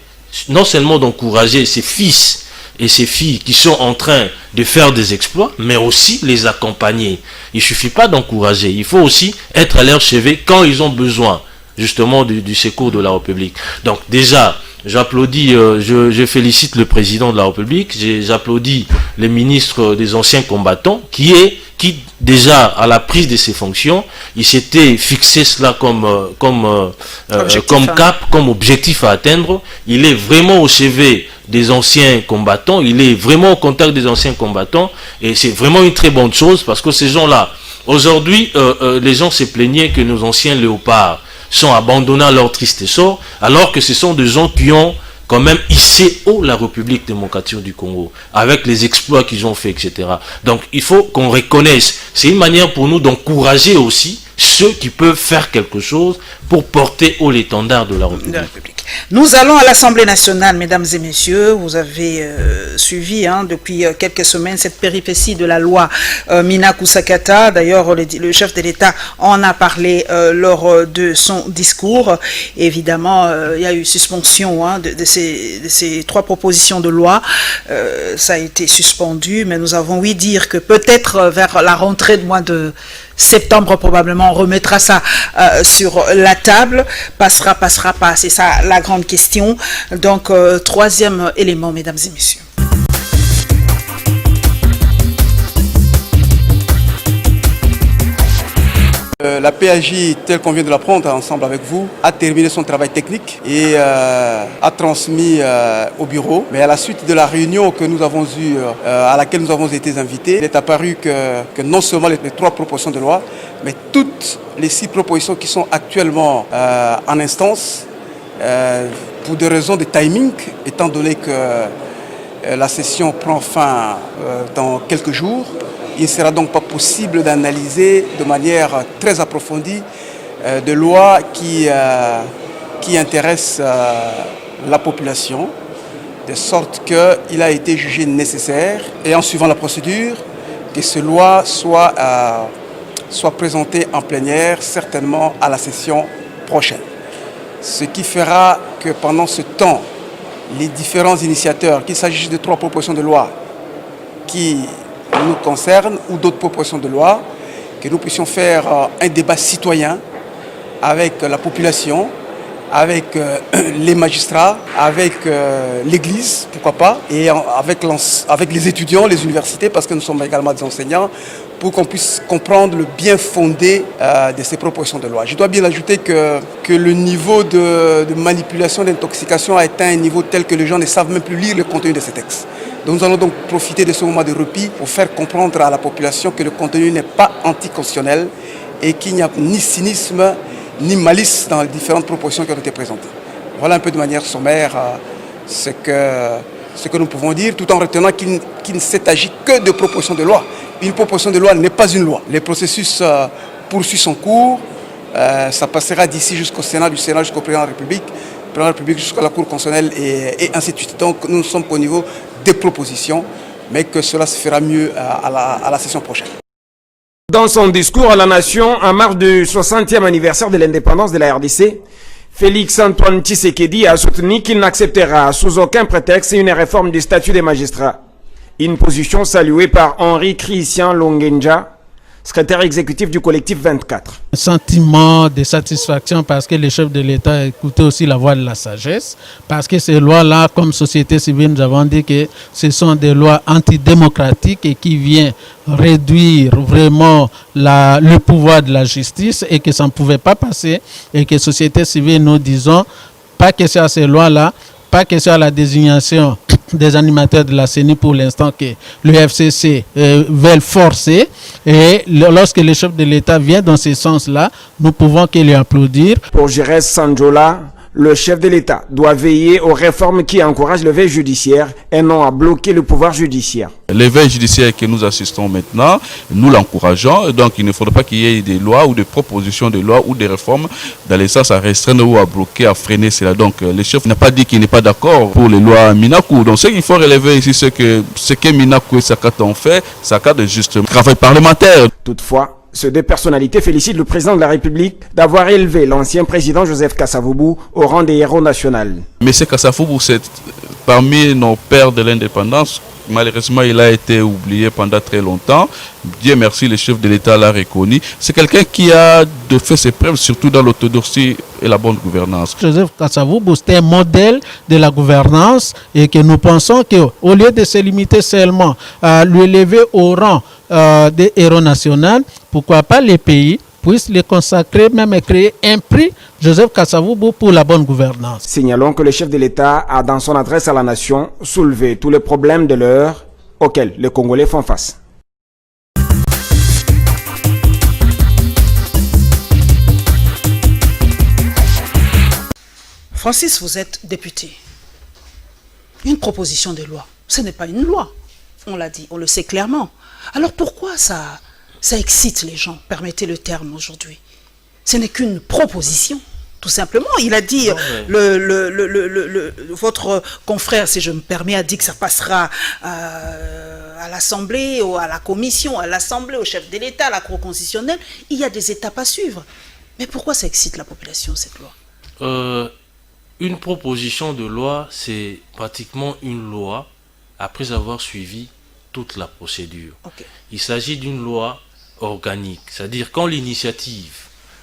non seulement d'encourager ses fils et ces filles qui sont en train de faire des exploits, mais aussi les accompagner. Il ne suffit pas d'encourager, il faut aussi être à leur chevet quand ils ont besoin justement du secours de la République. Donc déjà, j'applaudis, je félicite le président de la République, j'applaudis les ministres des anciens combattants qui déjà à la prise de ses fonctions, il s'était fixé cela comme cap, comme objectif à atteindre. Il est vraiment au chevet des anciens combattants, il est vraiment au contact des anciens combattants, et c'est vraiment une très bonne chose parce que ces gens-là, aujourd'hui, les gens se plaignaient que nos anciens léopards sont abandonnés à leur triste sort, alors que ce sont des gens qui ont quand même hissé haut la République démocratique du Congo, avec les exploits qu'ils ont fait, etc. Donc il faut qu'on reconnaisse, c'est une manière pour nous d'encourager aussi ceux qui peuvent faire quelque chose pour porter haut l'étendard de la République. Nous allons à l'Assemblée nationale, mesdames et messieurs. Vous avez suivi depuis quelques semaines cette péripétie de la loi Minaku Sakata. D'ailleurs, le chef de l'État en a parlé lors de son discours. Évidemment, il y a eu suspension de ces 3 propositions de loi. Ça a été suspendu, mais nous avons ouï dire que peut-être vers la rentrée de mois de septembre, probablement, on remettra ça sur la table. Passera pas. C'est ça la grande question. Donc, 3e élément, mesdames et messieurs. La PAJ, telle qu'on vient de l'apprendre ensemble avec vous, a terminé son travail technique et a transmis au bureau. Mais à la suite de la réunion que nous avons eue, à laquelle nous avons été invités, il est apparu que non seulement les 3 propositions de loi, mais toutes les 6 propositions qui sont actuellement en instance, pour des raisons de timing, étant donné que la session prend fin dans quelques jours, il ne sera donc pas possible d'analyser de manière très approfondie des lois qui intéressent la population, de sorte qu'il a été jugé nécessaire, et en suivant la procédure, que ces lois soient présentées en plénière, certainement à la session prochaine. Ce qui fera que pendant ce temps, les différents initiateurs, qu'il s'agisse de 3 propositions de loi qui nous concernent ou d'autres propositions de loi, que nous puissions faire un débat citoyen avec la population, avec les magistrats, avec l'Église, pourquoi pas, et avec les étudiants, les universités, parce que nous sommes également des enseignants, pour qu'on puisse comprendre le bien fondé de ces propositions de loi. Je dois bien ajouter que le niveau de manipulation, d'intoxication a atteint un niveau tel que les gens ne savent même plus lire le contenu de ces textes. Donc nous allons donc profiter de ce moment de répit pour faire comprendre à la population que le contenu n'est pas anticonstitutionnel et qu'il n'y a ni cynisme ni malice dans les différentes propositions qui ont été présentées. Voilà un peu de manière sommaire ce que nous pouvons dire, tout en retenant qu'il ne s'agit que de propositions de loi. Une proposition de loi n'est pas une loi. Le processus poursuit son cours, ça passera d'ici jusqu'au Sénat, du Sénat jusqu'au président de la République jusqu'à la Cour constitutionnelle et ainsi de suite. Donc nous ne sommes qu'au niveau des propositions, mais que cela se fera mieux à la session prochaine. Dans son discours à la nation en marge du 60e anniversaire de l'indépendance de la RDC, Félix Antoine Tshisekedi a soutenu qu'il n'acceptera sous aucun prétexte une réforme du statut des magistrats. Une position saluée par Henri Christian Longenja, secrétaire exécutif du collectif 24. Un sentiment de satisfaction parce que le chef de l'État a écouté aussi la voix de la sagesse, parce que ces lois-là, comme société civile, nous avons dit que ce sont des lois antidémocratiques et qui viennent réduire vraiment le pouvoir de la justice et que ça ne pouvait pas passer et que société civile, nous disons, pas que c'est à ces lois-là, pas que c'est à la désignation des animateurs de la CENI pour l'instant que le FCC veut forcer, et lorsque le chef de l'État vient dans ce sens-là, nous pouvons que lui applaudir. Pour Jérès Sanjola, le chef de l'État doit veiller aux réformes qui encouragent l'éveil judiciaire et non à bloquer le pouvoir judiciaire. L'éveil judiciaire que nous assistons maintenant, nous l'encourageons. Donc il ne faudrait pas qu'il y ait des lois ou des propositions de loi ou des réformes dans les sens à restreindre ou à bloquer, à freiner cela. Donc le chef n'a pas dit qu'il n'est pas d'accord pour les lois Minaku. Donc ce qu'il faut relever ici, c'est que ce que Minaku et Sakata ont fait, Sakata est juste un travail parlementaire. Toutefois, Ces deux personnalités félicitent le président de la République d'avoir élevé l'ancien président Joseph Kasavubu au rang des héros national. M. Kasavubu, c'est parmi nos pères de l'indépendance. Malheureusement, il a été oublié pendant très longtemps. Dieu merci, le chef de l'État l'a reconnu. C'est quelqu'un qui a fait ses preuves, surtout dans l'orthodoxie et la bonne gouvernance. Joseph Kasavubu, c'était un modèle de la gouvernance et que nous pensons qu'au lieu de se limiter seulement à lui élever au rang des héros nationaux, pourquoi pas les pays puissent les consacrer, même créer un prix Joseph Kasavubu pour la bonne gouvernance. Signalons que le chef de l'État a, dans son adresse à la nation, soulevé tous les problèmes de l'heure auxquels les Congolais font face. Francis, vous êtes député. Une proposition de loi, ce n'est pas une loi. On l'a dit, on le sait clairement. Alors pourquoi ça excite les gens, permettez le terme aujourd'hui? Ce n'est qu'une proposition, tout simplement. Il a dit, votre confrère, si je me permets, a dit que ça passera à l'Assemblée, ou à la Commission, à l'Assemblée, au chef de l'État, à la Cour constitutionnelle. Il y a des étapes à suivre. Mais pourquoi ça excite la population, cette loi? Une proposition de loi, c'est pratiquement une loi après avoir suivi toute la procédure. Okay. Il s'agit d'une loi organique, c'est-à-dire quand l'initiative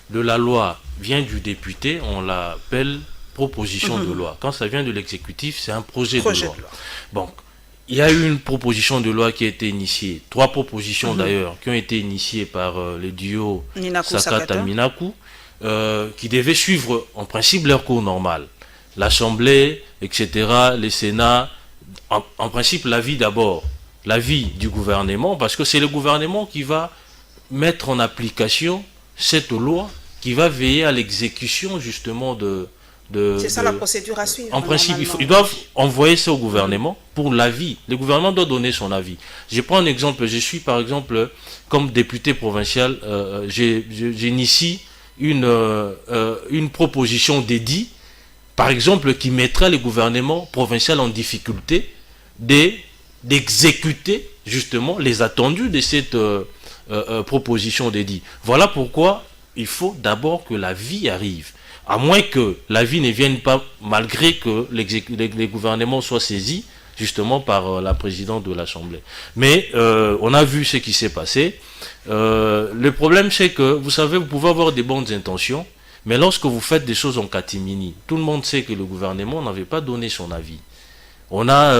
de la loi vient du député, on l'appelle proposition de loi. Quand ça vient de l'exécutif, c'est un projet de loi. Donc, il y a eu une proposition de loi qui a été initiée, 3 propositions d'ailleurs, qui ont été initiées par le duo Sakata-Minaku, qui devaient suivre en principe leur cours normal. L'Assemblée, etc., les Sénats, en principe l'avis d'abord, l'avis du gouvernement, parce que c'est le gouvernement qui va mettre en application cette loi, qui va veiller à l'exécution justement c'est ça la procédure à suivre. En principe, ils doivent envoyer ça au gouvernement pour l'avis. Le gouvernement doit donner son avis. Je prends un exemple, je suis par exemple, comme député provincial, j'initie une proposition d'édit, par exemple, qui mettrait le gouvernement provincial en difficulté d'exécuter justement les attendus de cette proposition d'édit. Voilà pourquoi il faut d'abord que l'avis arrive. À moins que l'avis ne vienne pas, malgré que les gouvernements soient saisis justement par la présidente de l'Assemblée. Mais on a vu ce qui s'est passé. Le problème, c'est que, vous savez, vous pouvez avoir des bonnes intentions, mais lorsque vous faites des choses en catimini, tout le monde sait que le gouvernement n'avait pas donné son avis. On a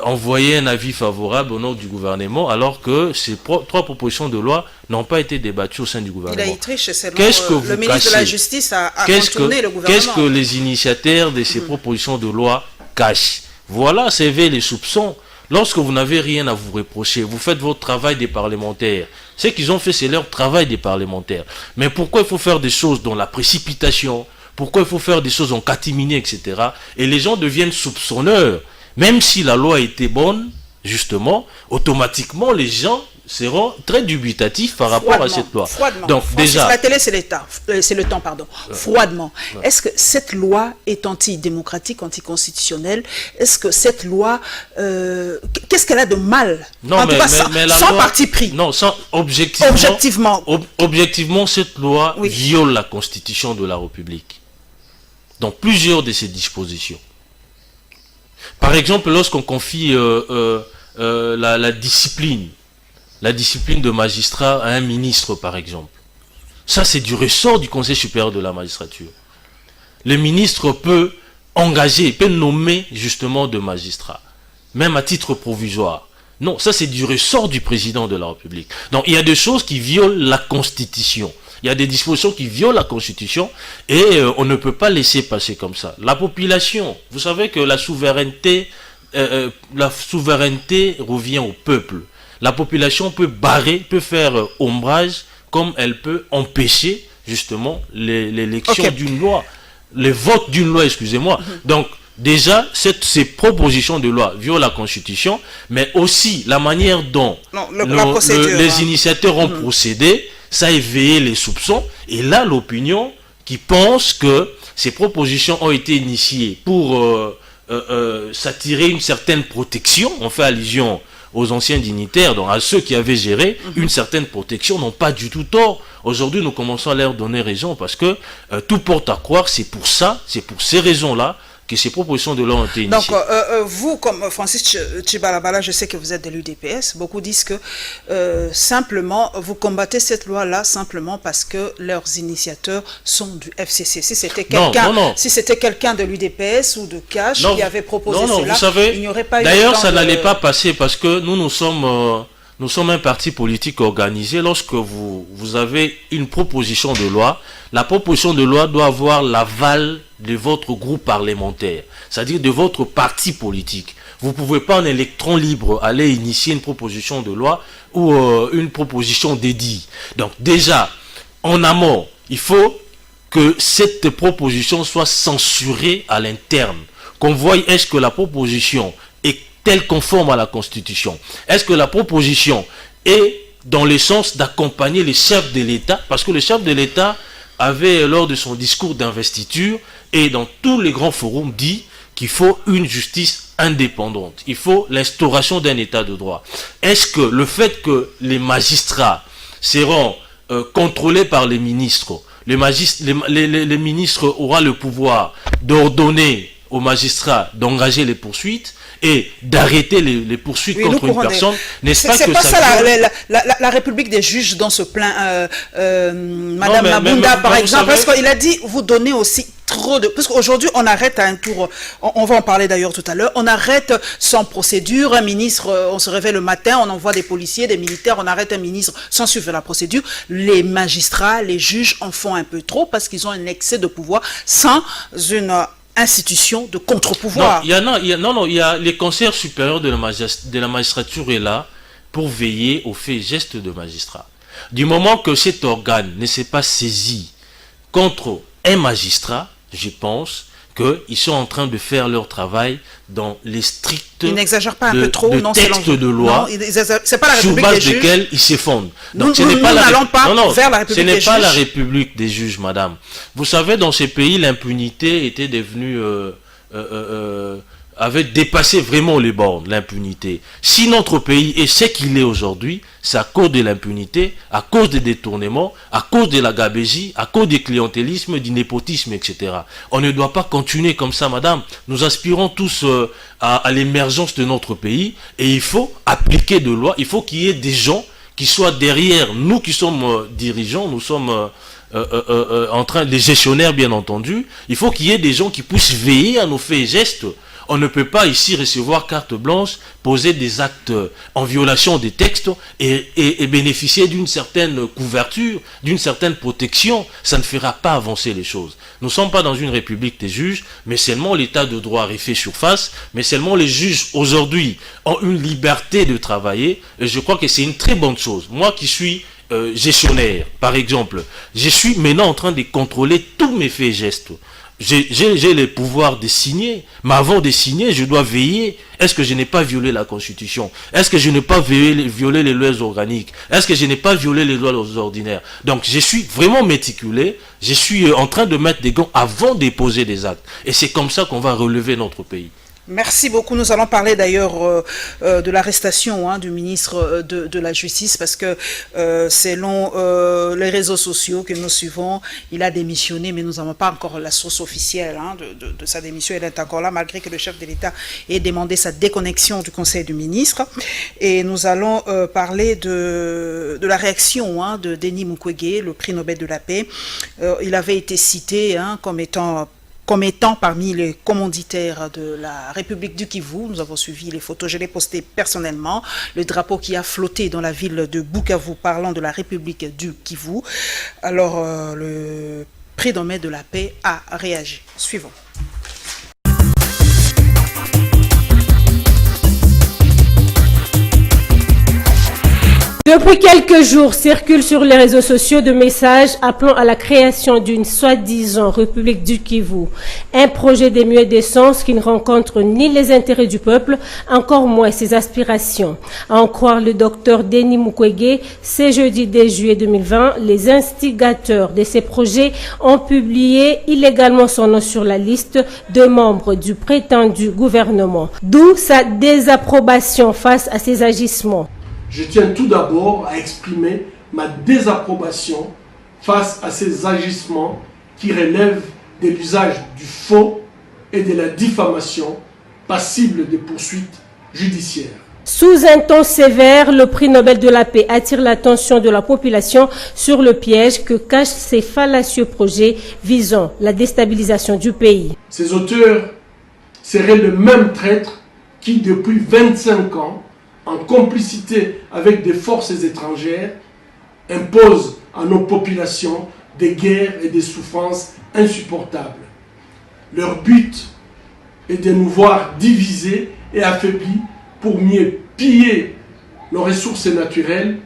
envoyé un avis favorable au nom du gouvernement, alors que ces 3 propositions de loi n'ont pas été débattues au sein du gouvernement. Il a triché, le ministre de la Justice a contourné le gouvernement. Qu'est-ce que les initiateurs de ces propositions de loi cachent? Voilà, c'est les soupçons. Lorsque vous n'avez rien à vous reprocher, vous faites votre travail des parlementaires. Ce qu'ils ont fait, c'est leur travail des parlementaires. Mais pourquoi il faut faire des choses dans la précipitation? Pourquoi il faut faire des choses en catimini, etc. Et les gens deviennent soupçonneurs. Même si la loi était bonne, justement, automatiquement, les gens seront très dubitatifs par rapport à cette loi. Froidement. Donc, déjà, la télé, c'est le temps, pardon. Froidement. Est-ce que cette loi est antidémocratique, anticonstitutionnelle? Est-ce que cette loi, qu'est-ce qu'elle a de mal? Non, en tout cas, sans parti pris. Non, objectivement, cette loi viole la Constitution de la République. Dans plusieurs de ses dispositions. Par exemple, lorsqu'on confie la discipline de magistrat à un ministre, par exemple, ça c'est du ressort du Conseil supérieur de la magistrature. Le ministre peut nommer justement de magistrats, même à titre provisoire. Non, ça c'est du ressort du président de la République. Donc il y a des choses qui violent la Constitution. Il y a des dispositions qui violent la Constitution et on ne peut pas laisser passer comme ça. La population, vous savez que la souveraineté revient au peuple. La population peut peut faire ombrage, comme elle peut empêcher justement l'élection d'une loi, le vote d'une loi, excusez-moi. Donc déjà, ces propositions de loi violent la Constitution, mais aussi la manière dont les initiateurs ont procédé, ça a éveillé les soupçons, et là l'opinion qui pense que ces propositions ont été initiées pour s'attirer une certaine protection, on fait allusion aux anciens dignitaires, donc à ceux qui avaient géré une certaine protection, n'ont pas du tout tort. Aujourd'hui, nous commençons à leur donner raison parce que tout porte à croire, c'est pour ça, c'est pour ces raisons-là que ces propositions de loi ont été initiées. Donc, vous, comme Francis Tchibalabala, je sais que vous êtes de l'UDPS, beaucoup disent que simplement, vous combattez cette loi-là simplement parce que leurs initiateurs sont du FCC. Si c'était quelqu'un si c'était quelqu'un de l'UDPS ou de CASH qui avait proposé cela, vous savez, il n'y aurait pas eu d'ailleurs, ça n'allait pas passer parce que nous sommes un parti politique organisé. Lorsque vous avez une proposition de loi, la proposition de loi doit avoir l'aval de votre groupe parlementaire, c'est-à-dire de votre parti politique. Vous ne pouvez pas en électron libre aller initier une proposition de loi ou une proposition dédiée. Donc déjà, en amont, il faut que cette proposition soit censurée à l'interne. Qu'on voie est-ce que la proposition est telle conforme à la Constitution. Est-ce que la proposition est dans le sens d'accompagner les chefs de l'État? Parce que le chef de l'État avait, lors de son discours d'investiture et dans tous les grands forums, dit qu'il faut une justice indépendante. Il faut l'instauration d'un État de droit. Est-ce que le fait que les magistrats seront contrôlés par les ministres, les ministres auront le pouvoir d'ordonner aux magistrats d'engager les poursuites et d'arrêter les poursuites contre une personne, n'est-ce pas que ça... C'est pas ça la République des juges dont se plaint Madame Mabunda, par exemple, parce qu'il a dit, vous donnez aussi trop de... Parce qu'aujourd'hui, on arrête à un tour, on va en parler d'ailleurs tout à l'heure, on arrête sans procédure, un ministre, on se réveille le matin, on envoie des policiers, des militaires, on arrête un ministre sans suivre la procédure. Les magistrats, les juges en font un peu trop parce qu'ils ont un excès de pouvoir sans une... institution de contre-pouvoir. Il y a les conseils supérieurs de la magistrature est là pour veiller aux faits et gestes de magistrats. Du moment que cet organe ne s'est pas saisi contre un magistrat, je pense qu'ils sont en train de faire leur travail dans les stricts textes de loi c'est pas la sur République base des juges. desquels ils se fondent. Donc, nous n'allons pas vers la République des juges. Ce n'est pas la République des juges, madame. Vous savez, dans ces pays, l'impunité était devenue... avait dépassé vraiment les bornes, l'impunité. Si notre pays est ce qu'il est aujourd'hui, c'est à cause de l'impunité, à cause des détournements, à cause de la gabégie, à cause du clientélisme, du népotisme, etc. On ne doit pas continuer comme ça, madame. Nous aspirons tous à l'émergence de notre pays et il faut appliquer de loi. Il faut qu'il y ait des gens qui soient derrière nous qui sommes dirigeants, nous sommes... en train, les gestionnaires bien entendu. Il faut qu'il y ait des gens qui puissent veiller à nos faits et gestes. On ne peut pas ici recevoir carte blanche, poser des actes en violation des textes et bénéficier d'une certaine couverture, d'une certaine protection. Ça ne fera pas avancer les choses. Nous ne sommes pas dans une république des juges, mais seulement l'état de droit refait surface, mais seulement les juges aujourd'hui ont une liberté de travailler. Et je crois que c'est une très bonne chose. Moi qui suis gestionnaire, par exemple, je suis maintenant en train de contrôler tous mes faits et gestes. J'ai les pouvoirs de signer, mais avant de signer, je dois veiller. Est-ce que je n'ai pas violé la Constitution? Est-ce que je n'ai pas violé les lois organiques? Est-ce que je n'ai pas violé les lois ordinaires? Donc, je suis vraiment méticulé. Je suis en train de mettre des gants avant de poser des actes. Et c'est comme ça qu'on va relever notre pays. Merci beaucoup. Nous allons parler d'ailleurs de l'arrestation du ministre de la Justice parce que selon les réseaux sociaux que nous suivons, il a démissionné, mais nous n'avons pas encore la source officielle de sa démission. Elle est encore là malgré que le chef de l'État ait demandé sa déconnexion du Conseil du ministre. Et nous allons parler de la réaction de Denis Mukwege, le prix Nobel de la paix. Il avait été cité comme étant parmi les commanditaires de la République du Kivu. Nous avons suivi les photos, je l'ai posté personnellement, le drapeau qui a flotté dans la ville de Bukavu parlant de la République du Kivu. Alors, le prix Nobel de la paix a réagi. Suivons. De Depuis quelques jours, circulent sur les réseaux sociaux de messages appelant à la création d'une soi-disant République du Kivu. Un projet dénué et d'essence qui ne rencontre ni les intérêts du peuple, encore moins ses aspirations. À en croire le docteur Denis Mukwege, ce jeudi 10 juillet 2020, les instigateurs de ces projets ont publié illégalement son nom sur la liste de membres du prétendu gouvernement. D'où sa désapprobation face à ces agissements. Je tiens tout d'abord à exprimer ma désapprobation face à ces agissements qui relèvent de l'usage du faux et de la diffamation passible de poursuites judiciaires. Sous un ton sévère, le prix Nobel de la paix attire l'attention de la population sur le piège que cachent ces fallacieux projets visant la déstabilisation du pays. Ces auteurs seraient le même traître qui, depuis 25 ans, en complicité avec des forces étrangères, imposent à nos populations des guerres et des souffrances insupportables. Leur but est de nous voir divisés et affaiblis pour mieux piller nos ressources naturelles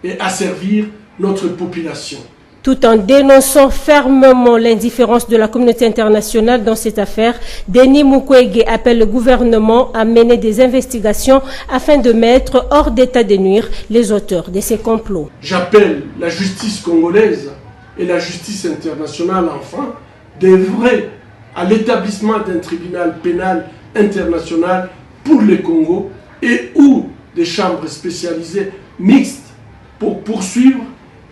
et asservir notre population. Tout en dénonçant fermement l'indifférence de la communauté internationale dans cette affaire, Denis Mukwege appelle le gouvernement à mener des investigations afin de mettre hors d'état de nuire les auteurs de ces complots. J'appelle la justice congolaise et la justice internationale enfin d'œuvrer à l'établissement d'un tribunal pénal international pour le Congo et ou des chambres spécialisées mixtes pour poursuivre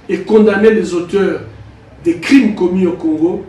et condamner les auteurs des crimes commis au Congo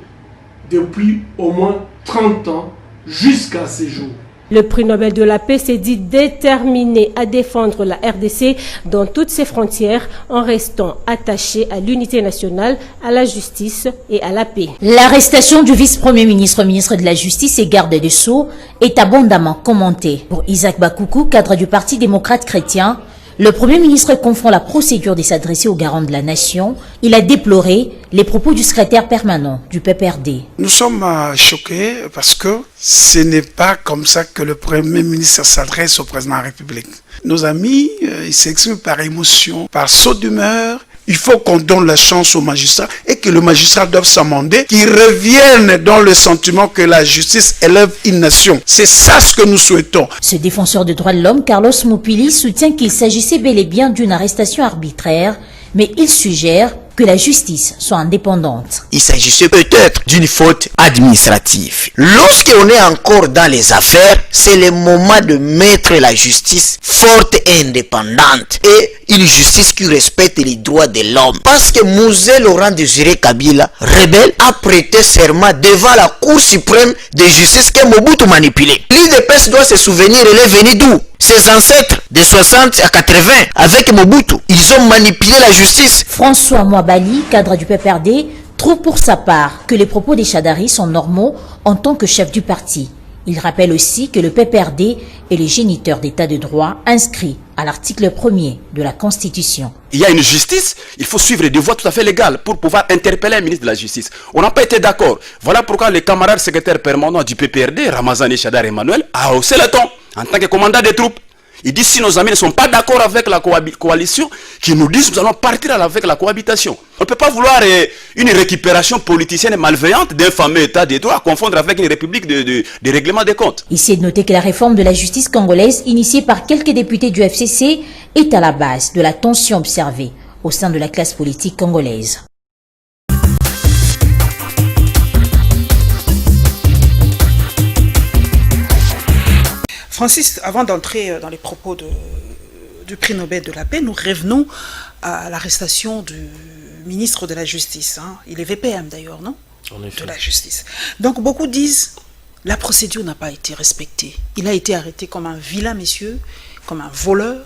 depuis au moins 30 ans jusqu'à ces jours. Le prix Nobel de la paix s'est dit déterminé à défendre la RDC dans toutes ses frontières en restant attaché à l'unité nationale, à la justice et à la paix. L'arrestation du vice-premier ministre, ministre de la Justice et garde des Sceaux est abondamment commentée. Pour Isaac Bakoukou, cadre du Parti démocrate chrétien, le Premier ministre confond la procédure de s'adresser aux garants de la nation. Il a déploré les propos du secrétaire permanent du PPRD. Nous sommes choqués parce que ce n'est pas comme ça que le Premier ministre s'adresse au président de la République. Nos amis, ils s'expriment par émotion, par saut d'humeur. Il faut qu'on donne la chance aux magistrats et que le magistrat doive s'amender, qu'ils reviennent dans le sentiment que la justice élève une nation. C'est ça ce que nous souhaitons. Ce défenseur de droits de l'homme, Carlos Mupili, soutient qu'il s'agissait bel et bien d'une arrestation arbitraire, mais il suggère que la justice soit indépendante. Il s'agissait peut-être d'une faute administrative. Lorsqu'on est encore dans les affaires, c'est le moment de mettre la justice forte et indépendante et une justice qui respecte les droits de l'homme. Parce que Mouzé Laurent Désiré Kabila, rebelle, a prêté serment devant la Cour suprême de justice que Mobutu manipulait. L'UDPS doit se souvenir, elle est venue d'où? Ses ancêtres de 60 à 80 avec Mobutu, ils ont manipulé la justice. François Mouabali, cadre du PPRD, trouve pour sa part que les propos des Chadari sont normaux en tant que chef du parti. Il rappelle aussi que le PPRD est le géniteur d'état de droit inscrit à l'article 1er de la Constitution. Il y a une justice, il faut suivre des voies tout à fait légales pour pouvoir interpeller un ministre de la Justice. On n'a pas été d'accord. Voilà pourquoi le camarade secrétaire permanent du PPRD, Ramazani Chadar Emmanuel, a haussé le ton en tant que commandant des troupes. Il dit si nos amis ne sont pas d'accord avec la coalition, qu'ils nous disent nous allons partir avec la cohabitation. On ne peut pas vouloir une récupération politicienne et malveillante d'un fameux état de droit à confondre avec une république de règlement des comptes. Ici est de noter que la réforme de la justice congolaise initiée par quelques députés du FCC est à la base de la tension observée au sein de la classe politique congolaise. Francis, avant d'entrer dans les propos du prix Nobel de la paix, nous revenons à l'arrestation du ministre de la Justice. Hein. Il est VPM d'ailleurs, non? En effet. De la Justice. Donc beaucoup disent la procédure n'a pas été respectée. Il a été arrêté comme un vilain monsieur, comme un voleur,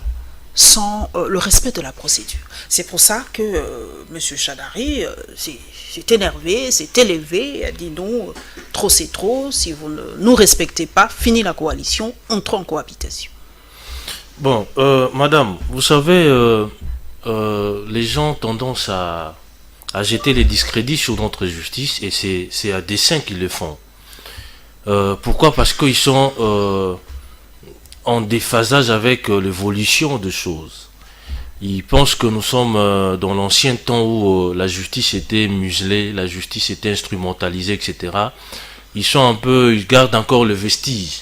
sans le respect de la procédure. C'est pour ça que M. Chadari s'est énervé, s'est élevé, a dit non, trop c'est trop, si vous ne nous respectez pas, fini la coalition, entrons en cohabitation. Bon, madame, vous savez, les gens ont tendance à jeter les discrédits sur notre justice et c'est à dessein qu'ils le font. Pourquoi? Parce qu'ils sont en déphasage avec l'évolution de choses. Ils pensent que nous sommes dans l'ancien temps où la justice était muselée, la justice était instrumentalisée, etc. Ils gardent encore le vestige,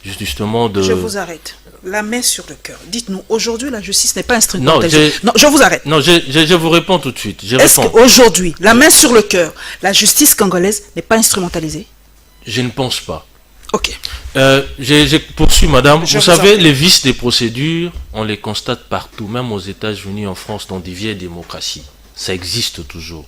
justement de... Je vous arrête. La main sur le cœur. Dites-nous, aujourd'hui, la justice n'est pas instrumentalisée. Non, je vous arrête. Non, je vous réponds tout de suite. Est-ce qu'aujourd'hui, la main sur le cœur, la justice congolaise n'est pas instrumentalisée? Je ne pense pas. Ok. Je poursuis, madame. Vous savez, les vices des procédures, on les constate partout, même aux États-Unis, en France, dans des vieilles démocraties. Ça existe toujours.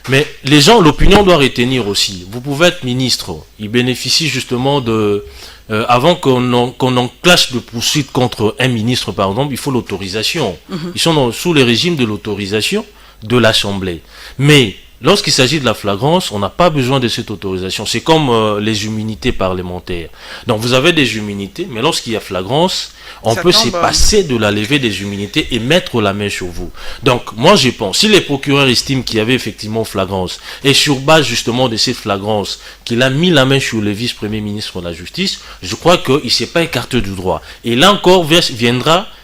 Mais les gens, l'opinion doit retenir aussi. Vous pouvez être ministre. Il bénéficie justement de... avant qu'on enclenche de poursuites contre un ministre, par exemple, il faut l'autorisation. Ils sont sous le régime de l'autorisation de l'Assemblée. Mais lorsqu'il s'agit de la flagrance, on n'a pas besoin de cette autorisation. C'est comme les immunités parlementaires. Donc vous avez des immunités, mais lorsqu'il y a flagrance, on peut se passer de la levée des immunités et mettre la main sur vous. Donc moi je pense, si les procureurs estiment qu'il y avait effectivement flagrance, et sur base justement de cette flagrance, qu'il a mis la main sur le vice-premier ministre de la Justice, je crois qu'il ne s'est pas écarté du droit. Et là encore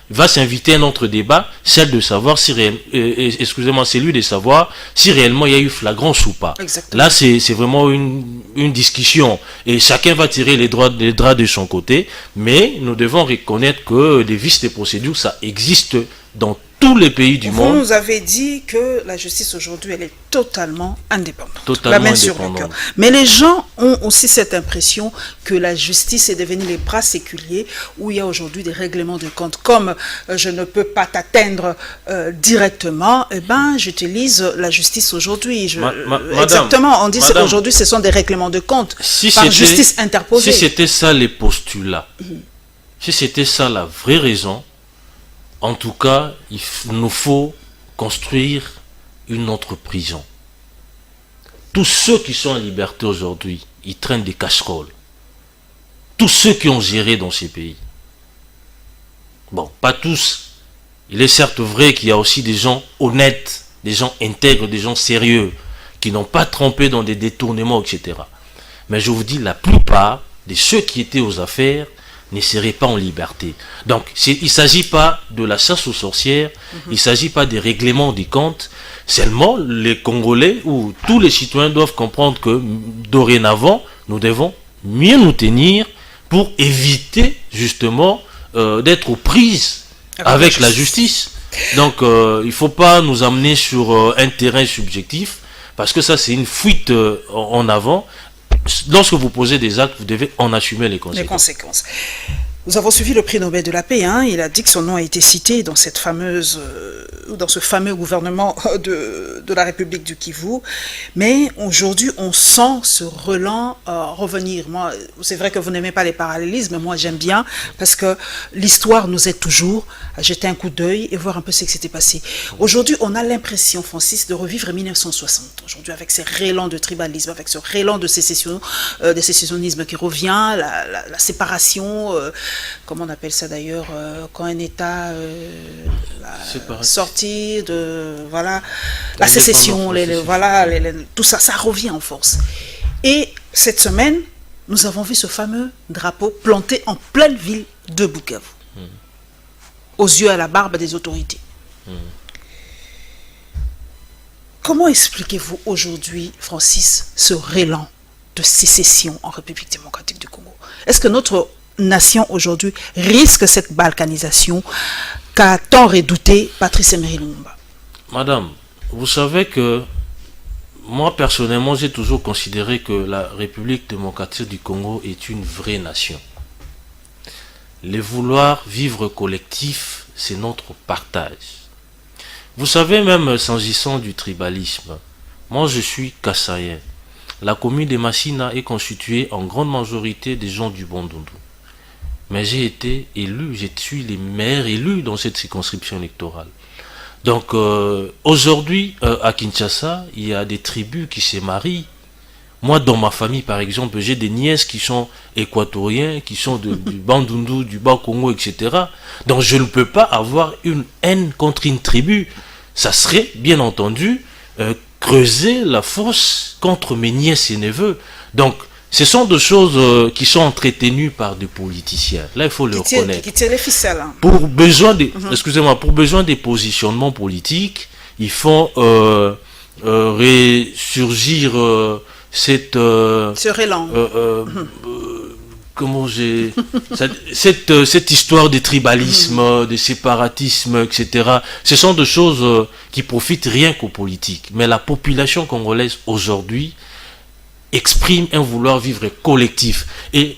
va s'inviter un autre débat, celle de savoir si celui de savoir si réellement il y a eu flagrance ou pas. Exactement. Là, c'est vraiment une discussion et chacun va tirer les draps de son côté, mais nous devons reconnaître que les vices de procédure, ça existe dans tous les pays du monde. Vous nous avez dit que la justice aujourd'hui, elle est totalement indépendante. Totalement la main sur le cœur. Mais les gens ont aussi cette impression que la justice est devenue les bras séculiers où il y a aujourd'hui des règlements de compte. Comme je ne peux pas t'atteindre directement, eh ben, j'utilise la justice aujourd'hui. Exactement, on dit qu'aujourd'hui, ce sont des règlements de compte par justice interposée. Si c'était ça les postulats, si c'était ça la vraie raison, en tout cas, il nous faut construire une autre prison. Tous ceux qui sont en liberté aujourd'hui, ils traînent des casseroles. Tous ceux qui ont géré dans ces pays. Bon, pas tous. Il est certes vrai qu'il y a aussi des gens honnêtes, des gens intègres, des gens sérieux, qui n'ont pas trempé dans des détournements, etc. Mais je vous dis, la plupart de ceux qui étaient aux affaires ne seraient pas en liberté. Donc, il ne s'agit pas de la chasse aux sorcières, il ne s'agit pas des règlements des comptes, seulement les Congolais ou tous les citoyens doivent comprendre que dorénavant, nous devons mieux nous tenir pour éviter justement d'être aux prises avec la justice. Donc, il ne faut pas nous amener sur un terrain subjectif, parce que ça c'est une fuite en avant. Lorsque vous posez des actes, vous devez en assumer les conséquences. Nous avons suivi le prix Nobel de la paix. Il a dit que son nom a été cité dans cette dans ce fameux gouvernement de la République du Kivu. Mais aujourd'hui, on sent ce relent revenir. Moi, c'est vrai que vous n'aimez pas les parallélismes, mais moi j'aime bien parce que l'histoire nous aide toujours à jeter un coup d'œil et voir un peu ce qui s'était passé. Aujourd'hui, on a l'impression, Francis, de revivre 1960. Aujourd'hui, avec ces relents de tribalisme, avec ce relent de sécessionnisme qui revient, la séparation. Comment on appelle ça d'ailleurs, quand un État sorti de la sécession, tout ça, ça revient en force. Et cette semaine, nous avons vu ce fameux drapeau planté en pleine ville de Bukavu, aux yeux à la barbe des autorités. Comment expliquez-vous aujourd'hui, Francis, ce relent de sécession en République démocratique du Congo? Est-ce que notre nation aujourd'hui risque cette balkanisation qu'a tant redouté Patrice Emery Lumumba? Madame, vous savez que moi personnellement j'ai toujours considéré que la République démocratique du Congo est une vraie nation. Le vouloir vivre collectif, c'est notre partage. Vous savez, même s'agissant du tribalisme, moi je suis Kassaïen. La commune de Massina est constituée en grande majorité des gens du Bandundu. Mais j'ai été élu, je suis les maires élus dans cette circonscription électorale. Donc aujourd'hui, à Kinshasa, il y a des tribus qui se marient. Moi, dans ma famille, par exemple, j'ai des nièces qui sont équatoriens, qui sont du Bandundu, du Bas-Congo, etc. Donc je ne peux pas avoir une haine contre une tribu. Ça serait, bien entendu, creuser la fosse contre mes nièces et neveux. Donc, Ce sont des choses qui sont entretenues par des politiciens. Là, il faut le reconnaître. Qui tirent les ficelles. Hein. Pour besoin de, pour besoin des positionnements politiques, ils font ressurgir cette... Ce élan. Comment j'ai... cette histoire de tribalisme, de séparatisme, etc. Ce sont des choses qui profitent rien qu'aux politiques. Mais la population congolaise aujourd'hui exprime un vouloir vivre collectif. Et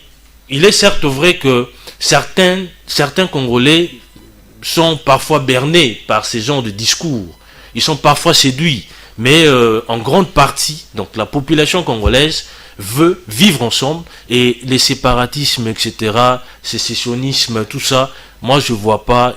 il est certes vrai que certains Congolais sont parfois bernés par ces genres de discours. Ils sont parfois séduits. Mais en grande partie, donc la population congolaise veut vivre ensemble, et les séparatismes, etc., sécessionnisme, tout ça, moi je vois pas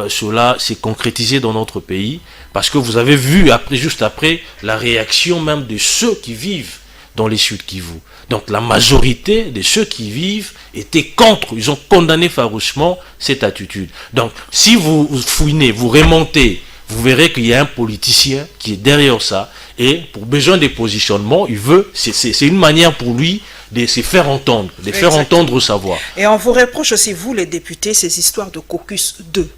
cela s'est concrétisé dans notre pays, parce que vous avez vu juste après la réaction même de ceux qui vivent dans les Sud Kivu. Donc la majorité de ceux qui vivent étaient contre, ils ont condamné farouchement cette attitude. Donc si vous fouinez, vous remontez, vous verrez qu'il y a un politicien qui est derrière ça, et pour besoin des positionnements, il veut, c'est une manière pour lui de se faire entendre, de faire entendre sa voix. Et on vous reproche aussi, vous les députés, ces histoires de caucus 2.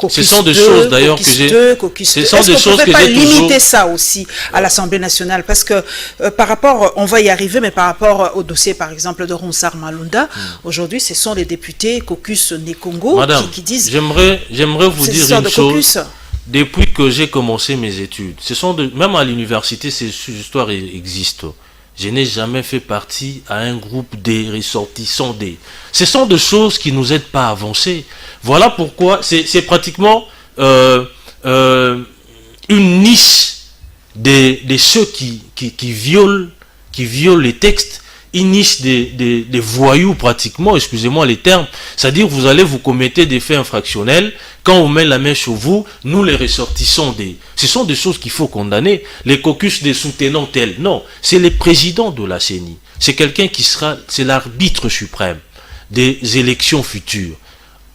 Ce sont des choses d'ailleurs que j'ai... Ce sont des choses que j'ai toujours... Est-ce qu'on ne peut pas limiter ça aussi à l'Assemblée nationale? Parce que par rapport, on va y arriver, mais par rapport au dossier par exemple de Ronsard Malunda, aujourd'hui ce sont les députés caucus Nekongo qui disent... J'aimerais vous dire une chose. Depuis que j'ai commencé mes études, même à l'université, ces histoires existent. Je n'ai jamais fait partie à un groupe des ressortissants des. Ce sont des choses qui ne nous aident pas à avancer. Voilà pourquoi c'est pratiquement une niche de ceux qui violent les textes, une niche des voyous pratiquement, excusez-moi les termes, c'est-à-dire vous allez vous commettre des faits infractionnels, quand on met la main sur vous, nous les ressortissons des... Ce sont des choses qu'il faut condamner. Les caucus des soutenants tels, non, c'est le président de la CENI. C'est quelqu'un qui sera, c'est l'arbitre suprême des élections futures.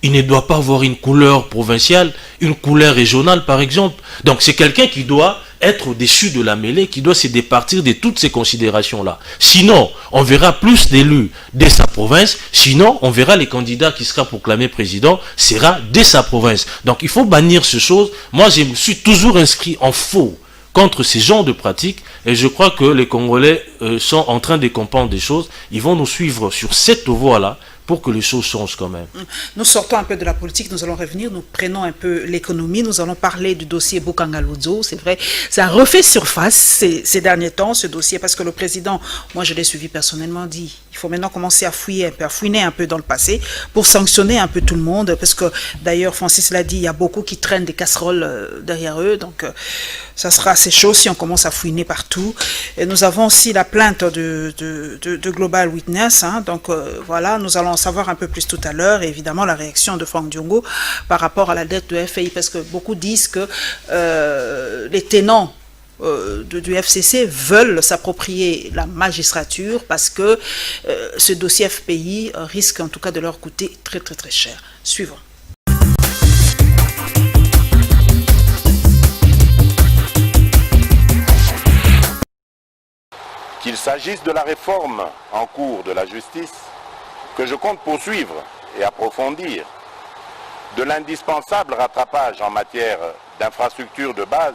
Il ne doit pas avoir une couleur provinciale, une couleur régionale par exemple. Donc c'est quelqu'un qui doit être au-dessus de la mêlée, qui doit se départir de toutes ces considérations-là. Sinon, on verra plus d'élus de sa province, sinon, on verra les candidats qui sera proclamé président, sera de sa province. Donc, il faut bannir ces choses. Moi, je me suis toujours inscrit en faux contre ces genres de pratiques, et je crois que les Congolais sont en train de comprendre des choses. Ils vont nous suivre sur cette voie-là, pour que les choses changent quand même. Nous sortons un peu de la politique, nous allons revenir, nous prenons un peu l'économie, nous allons parler du dossier Bokanga-Ludzo. C'est vrai, ça refait surface ces derniers temps, ce dossier, parce que le président, moi je l'ai suivi personnellement, dit il faut maintenant commencer à fouiner un peu dans le passé pour sanctionner un peu tout le monde, parce que d'ailleurs Francis l'a dit, il y a beaucoup qui traînent des casseroles derrière eux, donc ça sera assez chaud si on commence à fouiner partout. Et nous avons aussi la plainte de Global Witness, hein, donc voilà, nous allons en savoir un peu plus tout à l'heure, et évidemment la réaction de Franck Diongo par rapport à la dette de FAI, parce que beaucoup disent que les tenants du FCC veulent s'approprier la magistrature parce que ce dossier FPI risque en tout cas de leur coûter très très très cher. Suivons. Qu'il s'agisse de la réforme en cours de la justice, que je compte poursuivre et approfondir, de l'indispensable rattrapage en matière d'infrastructures de base,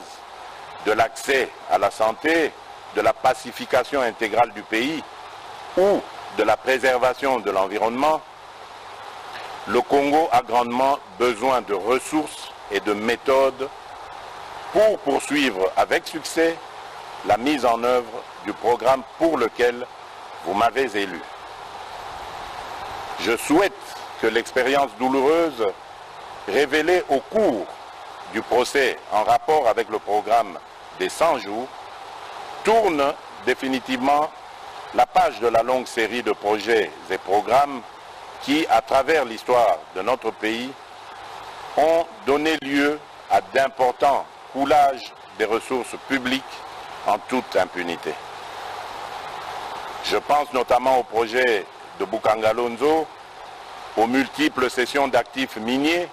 de l'accès à la santé, de la pacification intégrale du pays ou de la préservation de l'environnement, le Congo a grandement besoin de ressources et de méthodes pour poursuivre avec succès la mise en œuvre du programme pour lequel vous m'avez élu. Je souhaite que l'expérience douloureuse révélée au cours du procès en rapport avec le programme des 100 jours tourne définitivement la page de la longue série de projets et programmes qui, à travers l'histoire de notre pays, ont donné lieu à d'importants coulages des ressources publiques en toute impunité. Je pense notamment au projet de Bokanga-Ludzo, aux multiples cessions d'actifs miniers,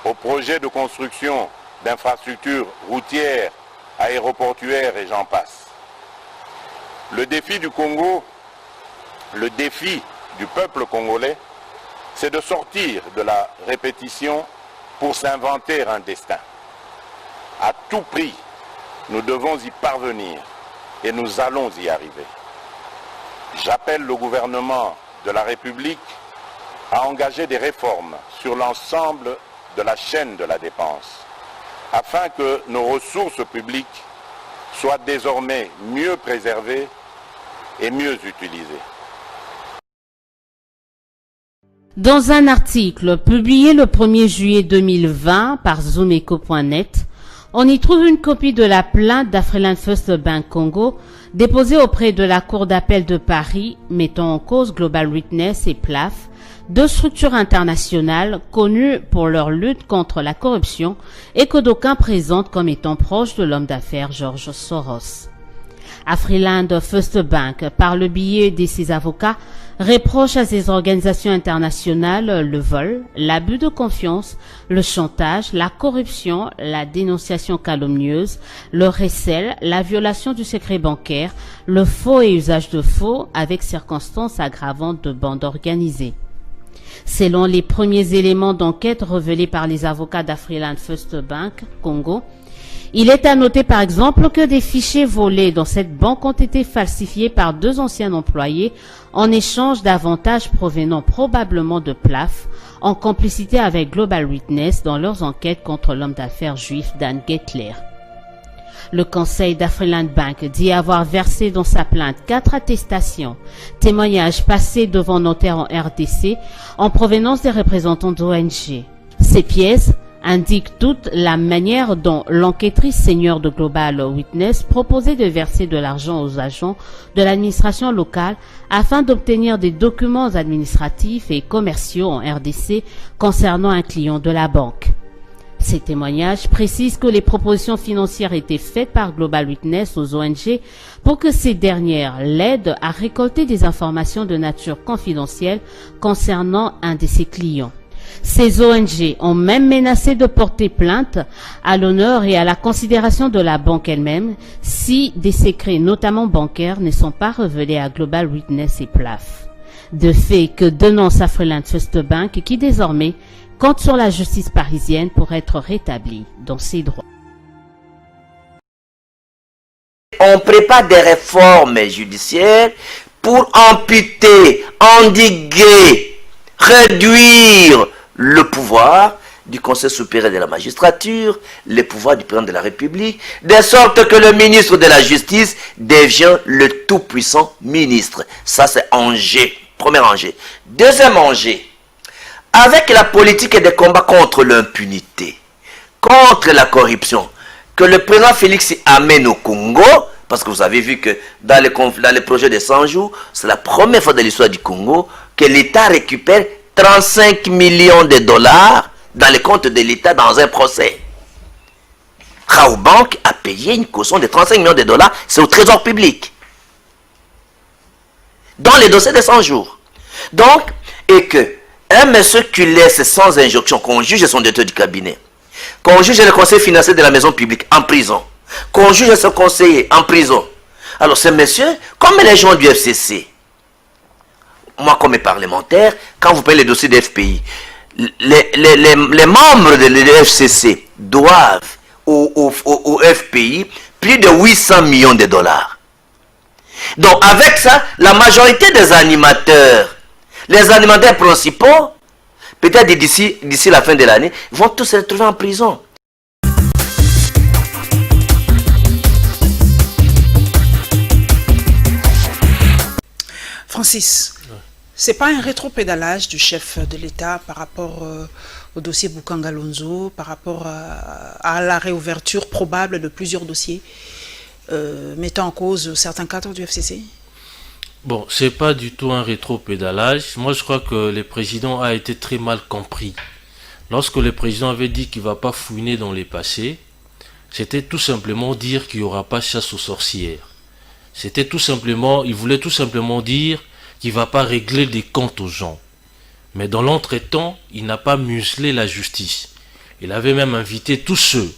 aux projets de construction d'infrastructures routières, aéroportuaires et j'en passe. Le défi du Congo Le défi du peuple congolais, c'est de sortir de la répétition pour s'inventer un destin. À tout prix, nous devons y parvenir et nous allons y arriver. J'appelle le gouvernement de la République à engager des réformes sur l'ensemble de la chaîne de la dépense, afin que nos ressources publiques soient désormais mieux préservées et mieux utilisées. Dans un article publié le 1er juillet 2020 par Zoomeco.net, on y trouve une copie de la plainte d'Afriland First Bank Congo déposée auprès de la Cour d'appel de Paris mettant en cause Global Witness et PLAF, deux structures internationales connues pour leur lutte contre la corruption et que d'aucuns présentent comme étant proches de l'homme d'affaires George Soros. Afriland First Bank, par le biais de ses avocats, reproche à ces organisations internationales le vol, l'abus de confiance, le chantage, la corruption, la dénonciation calomnieuse, le recel, la violation du secret bancaire, le faux et usage de faux avec circonstances aggravantes de bandes organisées. Selon les premiers éléments d'enquête révélés par les avocats d'Afriland First Bank Congo, il est à noter par exemple que des fichiers volés dans cette banque ont été falsifiés par deux anciens employés en échange d'avantages provenant probablement de PLAF, en complicité avec Global Witness dans leurs enquêtes contre l'homme d'affaires juif Dan Gettler. Le conseil d'Afriland Bank dit avoir versé dans sa plainte 4 attestations, témoignages passés devant notaire en RDC en provenance des représentants d'ONG. Ces pièces indiquent toute la manière dont l'enquêtrice senior de Global Witness proposait de verser de l'argent aux agents de l'administration locale afin d'obtenir des documents administratifs et commerciaux en RDC concernant un client de la banque. Ces témoignages précisent que les propositions financières étaient faites par Global Witness aux ONG pour que ces dernières l'aident à récolter des informations de nature confidentielle concernant un de ses clients. Ces ONG ont même menacé de porter plainte à l'honneur et à la considération de la banque elle-même si des secrets, notamment bancaires, ne sont pas révélés à Global Witness et PLAF. De fait que dénonce Afriland First Bank qui désormais compte sur la justice parisienne pour être rétablie dans ses droits. On prépare des réformes judiciaires pour amputer, endiguer, réduire le pouvoir du Conseil supérieur de la magistrature, les pouvoirs du président de la République, de sorte que le ministre de la Justice devient le tout-puissant ministre. Ça, c'est enjeu. Premier enjeu. Deuxième enjeu. Avec la politique de combat contre l'impunité, contre la corruption, que le président Félix amène au Congo, parce que vous avez vu que dans les projets de 100 jours, c'est la première fois de l'histoire du Congo que l'État récupère 35 millions de dollars dans les comptes de l'État dans un procès. Raobank a payé une caution de 35 millions de dollars, c'est au trésor public. Dans les dossiers de 100 jours. Donc, et que un monsieur qui laisse sans injonction, qu'on juge son directeur du cabinet, qu'on juge le conseil financier de la maison publique en prison, qu'on juge son conseiller en prison. Alors ce monsieur, comme les gens du FCC, moi comme parlementaire, quand vous payez les dossiers de FPI, les membres de l'FCC doivent au FPI plus de 800 millions de dollars. Donc avec ça, la majorité des animateurs, les animateurs principaux, peut-être d'ici la fin de l'année, vont tous se retrouver en prison. Francis, c'est pas un rétropédalage du chef de l'État par rapport au dossier Boukangalonzo, par rapport à la réouverture probable de plusieurs dossiers mettant en cause certains cadres du FCC? Bon, c'est pas du tout un rétropédalage. Moi, je crois que le président a été très mal compris. Lorsque le président avait dit qu'il ne va pas fouiner dans les passés, c'était tout simplement dire qu'il n'y aura pas chasse aux sorcières. C'était tout simplement, il voulait tout simplement dire qu'il ne va pas régler des comptes aux gens. Mais dans l'entretemps, il n'a pas muselé la justice. Il avait même invité tous ceux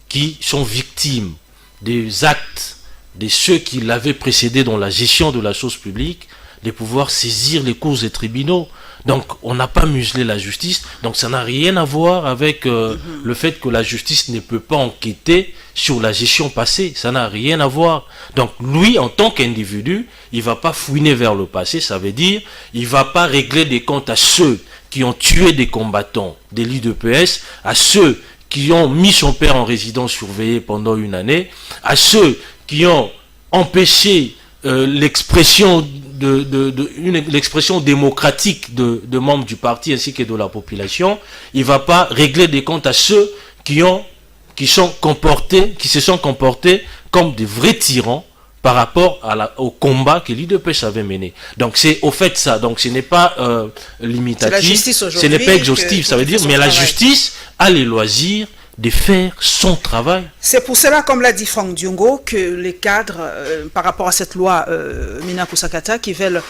qui sont victimes des actes de ceux qui l'avaient précédé dans la gestion de la chose publique, de pouvoir saisir les causes des tribunaux. Donc, on n'a pas muselé la justice. Donc, ça n'a rien à voir avec le fait que la justice ne peut pas enquêter sur la gestion passée. Ça n'a rien à voir. Donc, lui, en tant qu'individu, il ne va pas fouiner vers le passé. Ça veut dire, il ne va pas régler des comptes à ceux qui ont tué des combattants des l'UDPS, à ceux qui ont mis son père en résidence surveillée pendant une année, à ceux qui ont empêché l'expression l'expression démocratique de membres du parti ainsi que de la population. Il ne va pas régler des comptes à ceux qui se sont comportés comme des vrais tyrans par rapport au combat que l'UDPS avait mené. Donc c'est au fait ça. Donc ce n'est pas limitatif, ce n'est pas exhaustif, ça veut dire, mais la justice a les loisirs de faire son travail. C'est pour cela, comme l'a dit Franck Diongo, que les cadres, par rapport à cette loi Mina Kusakata, qui veulent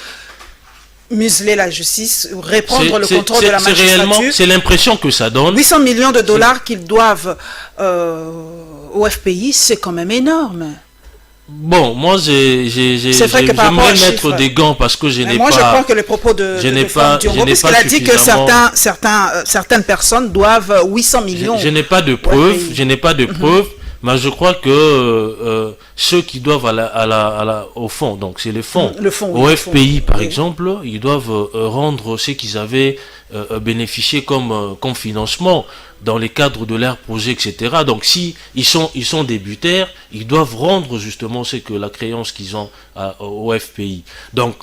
museler la justice, reprendre le contrôle de la magistrature. C'est l'impression que ça donne. 800 millions de dollars qu'ils doivent au FPI, c'est quand même énorme. Bon, moi, j'aimerais mettre des gants parce que je n'ai pas... Moi, je crois que les propos de Franck Diongo, puisqu'il a dit que certaines personnes doivent 800 millions. Je n'ai pas de preuves, mais je crois que ceux qui doivent au fond, donc c'est les fonds, au FPI par exemple, ils doivent rendre ce qu'ils avaient bénéficié comme financement dans les cadres de leurs projets, etc. Donc si ils sont débutaires, ils doivent rendre justement ce que la créance qu'ils ont au FPI. Donc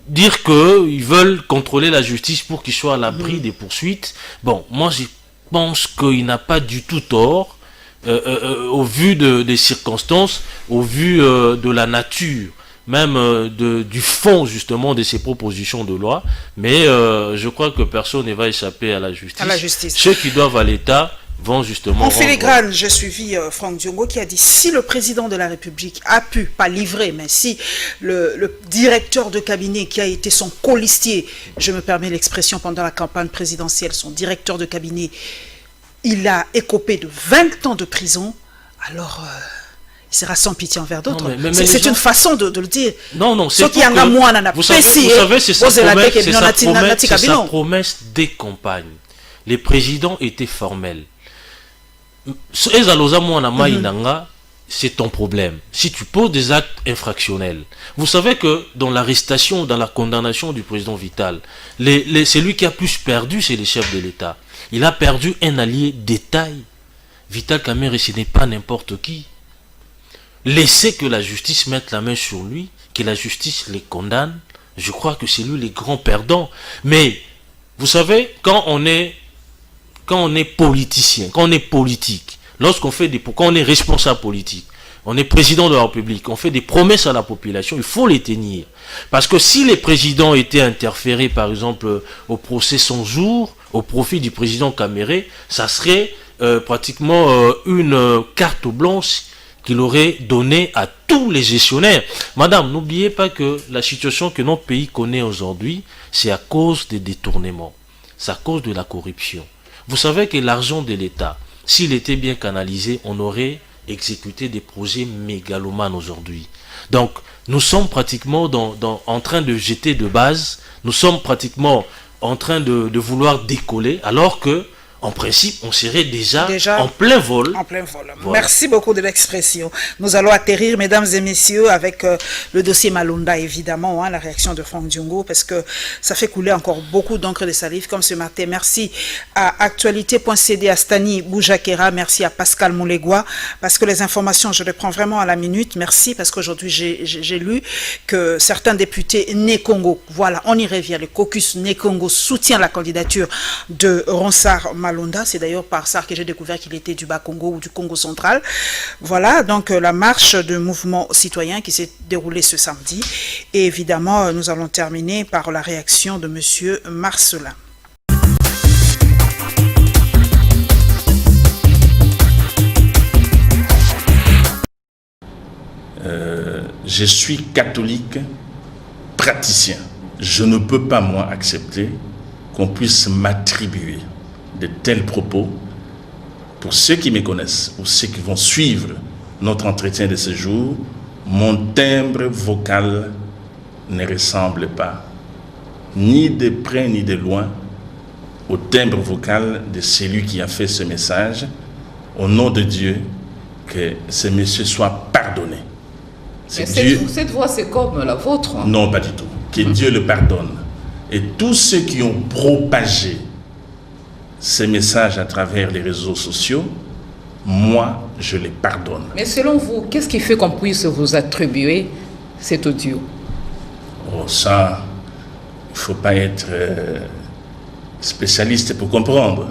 dire qu'ils veulent contrôler la justice pour qu'ils soient à l'abri des poursuites, bon, moi je pense qu'il n'a pas du tout tort, au vu des circonstances, au vu de la nature, même du fond justement de ces propositions de loi, mais je crois que personne ne va échapper à la justice. Ceux qui doivent à l'État vont justement... En filigrane, j'ai suivi Franck Diongo qui a dit, si le président de la République a pu, pas livrer, mais si le directeur de cabinet qui a été son colistier, je me permets l'expression pendant la campagne présidentielle, son directeur de cabinet, il a écopé de 20 ans de prison, alors... il sera sans pitié envers d'autres. C'est une façon de le dire. Non, c'est qu'il y a un mois, vous savez, c'est sa promesse des campagnes. Les présidents étaient formels. C'est ton problème. Si tu poses des actes infractionnels. Vous savez que dans l'arrestation, dans la condamnation du président Vital, celui qui a plus perdu, c'est les chefs de l'État. Il a perdu un allié de taille. Vital Kamerhe, ce n'est pas n'importe qui. Laisser que la justice mette la main sur lui, que la justice les condamne, je crois que c'est lui le grand perdant. Mais, vous savez, quand on est politicien, quand on est politique, quand on est responsable politique, on est président de la République, on fait des promesses à la population, il faut les tenir. Parce que si les présidents étaient interférés, par exemple, au procès 100 jours, au profit du président Kamerhe, ça serait pratiquement une carte blanche qu'il aurait donné à tous les gestionnaires. Madame, n'oubliez pas que la situation que notre pays connaît aujourd'hui, c'est à cause des détournements. C'est à cause de la corruption. Vous savez que l'argent de l'État, s'il était bien canalisé, on aurait exécuté des projets mégalomanes aujourd'hui. Donc, nous sommes pratiquement en train de jeter de base, nous sommes pratiquement en train de vouloir décoller, alors que en principe, on serait déjà en plein vol. En plein vol. Voilà. Merci beaucoup de l'expression. Nous allons atterrir, mesdames et messieurs, avec le dossier Malonda, évidemment, la réaction de Franck Diongo, parce que ça fait couler encore beaucoup d'encre de salive, comme ce matin. Merci à Actualité.cd, à Stani Boujakera, merci à Pascal Moulegua, parce que les informations, je les prends vraiment à la minute. Merci, parce qu'aujourd'hui, j'ai lu que certains députés Né-Congo, voilà, on y revient, le caucus Né-Congo soutient la candidature de Ronsard Malonda. C'est d'ailleurs par ça que j'ai découvert qu'il était du Bas-Congo ou du Congo central. Voilà, donc la marche de mouvement citoyen qui s'est déroulée ce samedi. Et évidemment, nous allons terminer par la réaction de M. Marcelin. Je suis catholique praticien. Je ne peux pas, moi, accepter qu'on puisse m'attribuer de tels propos. Pour ceux qui me connaissent, ou ceux qui vont suivre notre entretien de ce jour, mon timbre vocal ne ressemble pas, ni de près ni de loin, au timbre vocal de celui qui a fait ce message. Au nom de Dieu, que ce monsieur soit pardonné. Cette voix, c'est comme la vôtre. Non, pas du tout. Que Dieu le pardonne. Et tous ceux qui ont propagé ces messages à travers les réseaux sociaux, moi, je les pardonne. Mais selon vous, qu'est-ce qui fait qu'on puisse vous attribuer cet audio? Oh, ça, il ne faut pas être spécialiste pour comprendre.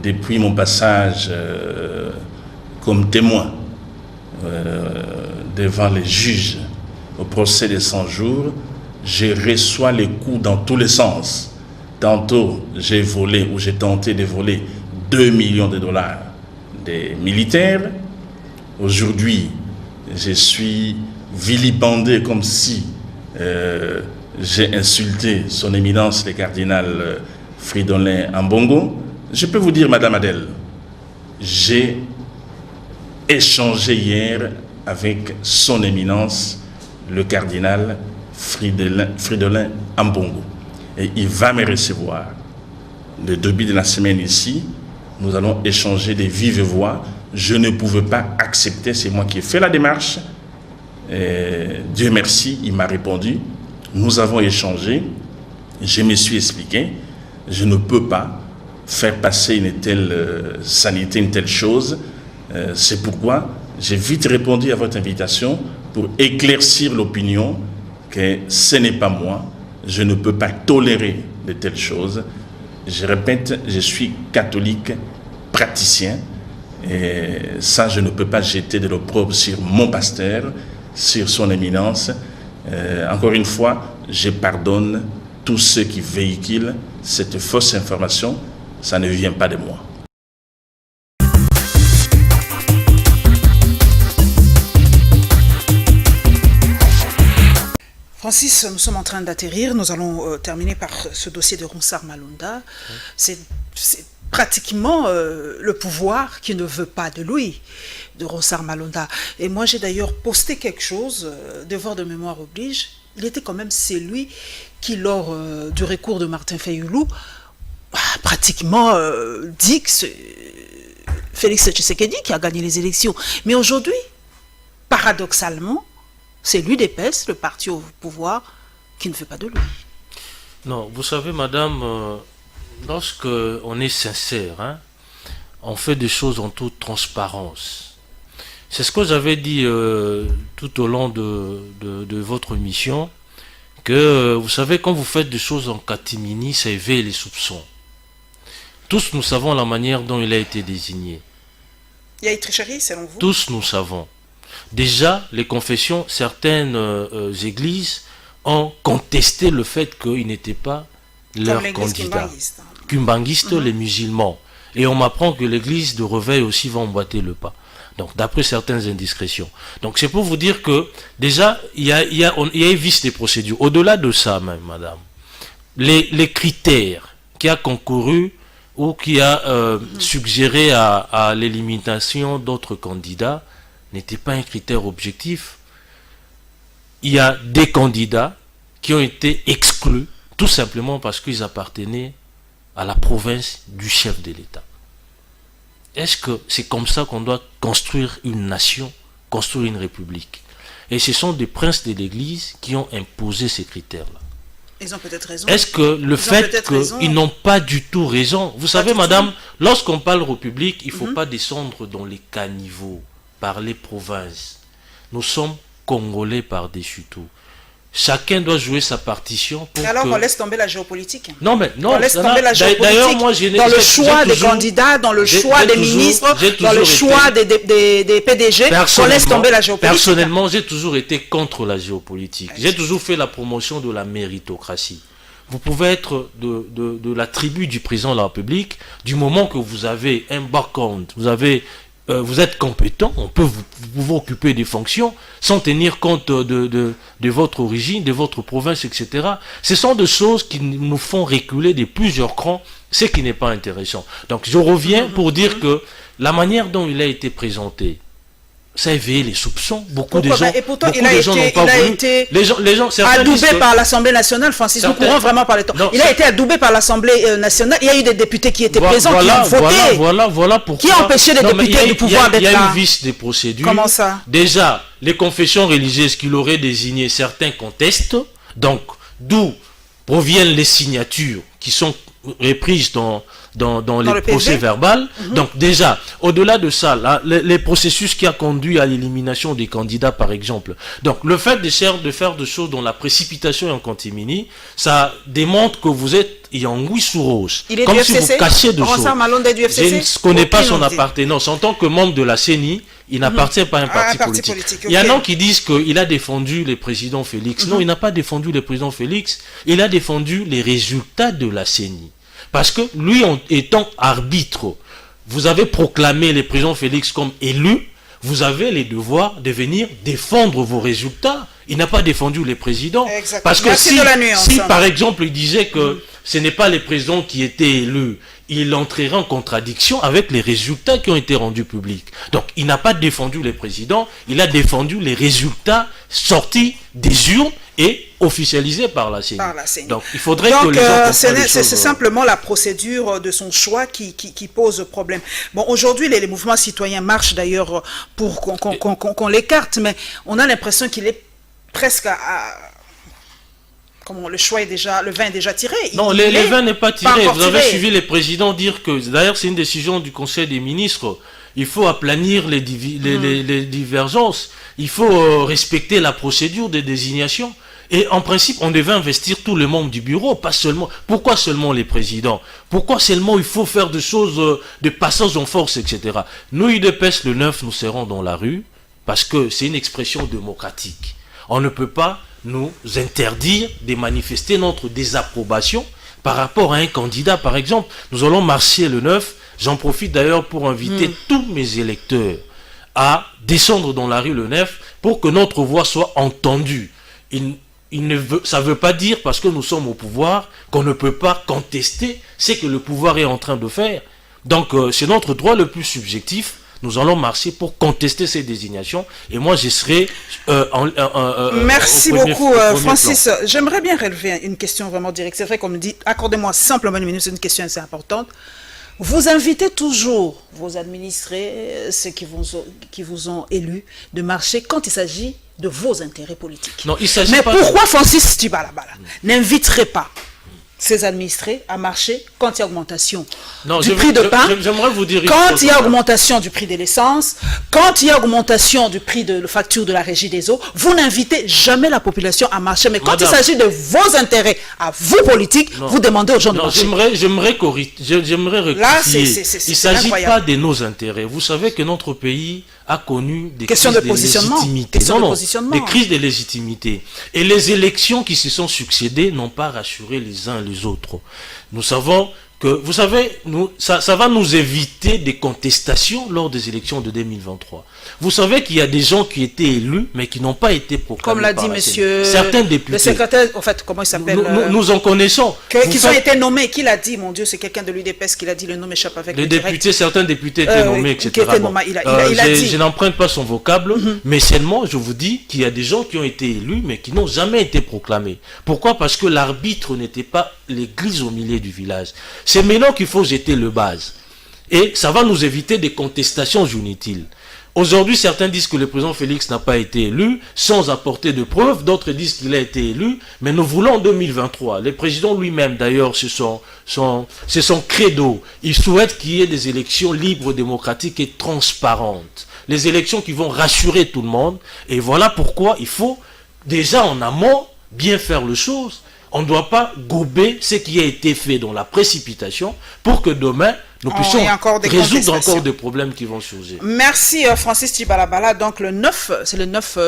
Depuis mon passage comme témoin devant les juges au procès des 100 jours, je reçois les coups dans tous les sens. Tantôt, j'ai volé ou j'ai tenté de voler 2 millions de dollars des militaires. Aujourd'hui, je suis vilipendé comme si j'ai insulté son éminence le cardinal Fridolin Ambongo. Je peux vous dire, Madame Adèle, j'ai échangé hier avec son éminence le cardinal Fridolin Ambongo. Et il va me recevoir. Le début de la semaine ici, nous allons échanger des vives voix. Je ne pouvais pas accepter, c'est moi qui ai fait la démarche. Et Dieu merci, il m'a répondu. Nous avons échangé. Je me suis expliqué. Je ne peux pas faire passer une telle sanité, une telle chose. C'est pourquoi j'ai vite répondu à votre invitation pour éclaircir l'opinion que ce n'est pas moi. Je ne peux pas tolérer de telles choses. Je répète, je suis catholique praticien et ça, je ne peux pas jeter de l'opprobre sur mon pasteur, sur son éminence. Encore une fois, je pardonne tous ceux qui véhiculent cette fausse information. Ça ne vient pas de moi. Francis, nous sommes en train d'atterrir. Nous allons terminer par ce dossier de Ronsard Malonda. C'est pratiquement le pouvoir qui ne veut pas de lui, de Ronsard Malonda. Et moi, j'ai d'ailleurs posté quelque chose, devoir de mémoire oblige. Il était quand même celui qui, lors du recours de Martin Fayulu, a pratiquement dit que c'est Félix Tshisekedi qui a gagné les élections. Mais aujourd'hui, paradoxalement, c'est l'UDPS, le parti au pouvoir, qui ne veut pas de lui. Non, vous savez, madame, lorsque on est sincère, on fait des choses en toute transparence. C'est ce que j'avais dit tout au long de votre mission, que vous savez, quand vous faites des choses en catimini, ça éveille les soupçons. Tous nous savons la manière dont il a été désigné. Il y a une tricherie, selon vous? Tous nous savons. Déjà, les confessions, certaines églises ont contesté le fait qu'ils n'étaient pas leurs candidats. Kimbanguistes, les musulmans. Et on m'apprend que l'église de Réveil aussi va emboîter le pas. Donc, d'après certaines indiscrétions. Donc, c'est pour vous dire que, déjà, il y a un vice des procédures. Au-delà de ça, même, madame, les critères qui a concouru ou qui a suggéré à l'élimination d'autres candidats n'était pas un critère objectif. Il y a des candidats qui ont été exclus tout simplement parce qu'ils appartenaient à la province du chef de l'État. Est-ce que c'est comme ça qu'on doit construire une nation, construire une république? Et ce sont des princes de l'Église qui ont imposé ces critères-là. Ils ont peut-être raison. Est-ce que le fait qu'ils n'ont pas du tout raison? Vous savez, madame, lorsqu'on parle république, il ne faut pas descendre dans les caniveaux par les provinces. Nous sommes Congolais par-dessus tout. Chacun doit jouer sa partition pour alors on laisse tomber la géopolitique. Non, mais non. On laisse tomber la géopolitique moi, dans le choix des candidats, dans le choix des ministres, dans le choix des PDG. On laisse tomber la géopolitique. Personnellement, j'ai toujours été contre la géopolitique. J'ai toujours fait la promotion de la méritocratie. Vous pouvez être de la tribu du président de la République du moment que vous avez un background, vous êtes compétent, on peut vous occuper des fonctions sans tenir compte de votre origine, de votre province, etc. Ce sont des choses qui nous font reculer de plusieurs crans, ce qui n'est pas intéressant. Donc je reviens pour dire que la manière dont il a été présenté, ça a éveillé les soupçons. Beaucoup de gens, et pourtant, beaucoup de gens n'ont pas voulu. Les gens, adoubé par l'Assemblée nationale, Francis. Nous courons vraiment par les temps. Il a été adoubé par l'Assemblée nationale. Il y a eu des députés qui étaient présents, qui ont voté. Voilà pourquoi. Qui a empêché les députés du pouvoir d'être là. Il y a un vice des procédures. Comment ça? Déjà, les confessions religieuses qu'il aurait désignées, certains contestent. Donc, d'où proviennent les signatures qui sont reprises dans les procès verbaux. Donc déjà, au-delà de ça, là, les processus qui a conduit à l'élimination des candidats, par exemple. Donc le fait de faire des choses dans la précipitation et en catimini, ça démontre que vous êtes Yangui Souros. Comme si vous cachez de choses. Je ne connais pas son appartenance. En tant que membre de la CENI, il n'appartient pas à un parti politique. Il y en a qui disent qu'il a défendu le président Félix. Non, il n'a pas défendu le président Félix. Il a défendu les résultats de la CENI. Parce que lui, étant arbitre, vous avez proclamé le président Félix comme élu, vous avez les devoirs de venir défendre vos résultats. Il n'a pas défendu les présidents. Exactement. Parce que si par exemple, il disait que ce n'est pas les présidents qui étaient élus, il entrerait en contradiction avec les résultats qui ont été rendus publics. Donc, il n'a pas défendu les présidents, il a défendu les résultats sortis des urnes et officialisés par la CENI. Donc, il faudrait que les gens c'est simplement la procédure de son choix qui pose problème. Bon, aujourd'hui, les mouvements citoyens marchent d'ailleurs pour qu'on l'écarte, mais on a l'impression qu'il est presque comment le choix est déjà, le vin est déjà tiré. Non, le vin n'est pas tiré. Vous avez suivi les présidents dire que, d'ailleurs c'est une décision du Conseil des ministres, il faut aplanir les divergences, il faut respecter la procédure de désignation. Et en principe, on devait investir tous les membres du bureau, pas seulement. Pourquoi seulement les présidents? Pourquoi seulement il faut faire des choses, de passage en force, etc. Nous, UDPS, le 9, nous serons dans la rue, parce que c'est une expression démocratique. On ne peut pas nous interdire de manifester notre désapprobation par rapport à un candidat, par exemple. Nous allons marcher le 9. J'en profite d'ailleurs pour inviter tous mes électeurs à descendre dans la rue le 9 pour que notre voix soit entendue. Ça ne veut pas dire, parce que nous sommes au pouvoir, qu'on ne peut pas contester ce que le pouvoir est en train de faire. Donc, c'est notre droit le plus subjectif. Nous allons marcher pour contester ces désignations. Et moi, je serai merci beaucoup, Francis. J'aimerais bien relever une question vraiment directe. C'est vrai qu'on me dit, accordez-moi simplement une minute, c'est une question assez importante. Vous invitez toujours vos administrés, ceux qui vous ont élus, de marcher quand il s'agit de vos intérêts politiques. Non, il s'agit Mais pas pourquoi Francis Tibalabala n'inviterait pas ses administrés à marcher quand il y a augmentation du prix de pain, j'aimerais vous dire quand il y a augmentation du prix de l'essence, quand il y a augmentation du prix de la facture de la régie des eaux, vous n'invitez jamais la population à marcher. Mais quand il s'agit de vos intérêts à vous politiques, vous demandez aux gens de marcher. J'aimerais rectifier. Là, il ne s'agit pas de nos intérêts. Vous savez que notre pays a connu des crises de légitimité. Des crises de légitimité. Et les élections qui se sont succédées n'ont pas rassuré les uns les autres. Nous savons que, vous savez, ça va nous éviter des contestations lors des élections de 2023. Vous savez qu'il y a des gens qui étaient élus, mais qui n'ont pas été proclamés. Comme l'a dit monsieur certains députés. Le secrétaire, en fait, comment il s'appelle nous en connaissons. Qu'ils ont été nommés. Qui l'a dit, mon Dieu, c'est quelqu'un de l'UDPS qui l'a dit, le nom m'échappe avec les députés, certains députés étaient nommés, etc. Je n'emprunte pas son vocable, mais seulement, je vous dis qu'il y a des gens qui ont été élus, mais qui n'ont jamais été proclamés. Pourquoi? Parce que l'arbitre n'était pas l'église au milieu du village. C'est maintenant qu'il faut jeter le base. Et ça va nous éviter des contestations inutiles. Aujourd'hui, certains disent que le président Félix n'a pas été élu sans apporter de preuves. D'autres disent qu'il a été élu. Mais nous voulons en 2023. Le président lui-même, d'ailleurs, c'est son credo. Il souhaite qu'il y ait des élections libres, démocratiques et transparentes. Les élections qui vont rassurer tout le monde. Et voilà pourquoi il faut, déjà en amont, bien faire les choses. On ne doit pas gober ce qui a été fait dans la précipitation pour que demain, nous puissions résoudre encore des problèmes qui vont surgir. Merci Francis Tibalabala. Donc le 9, c'est le 9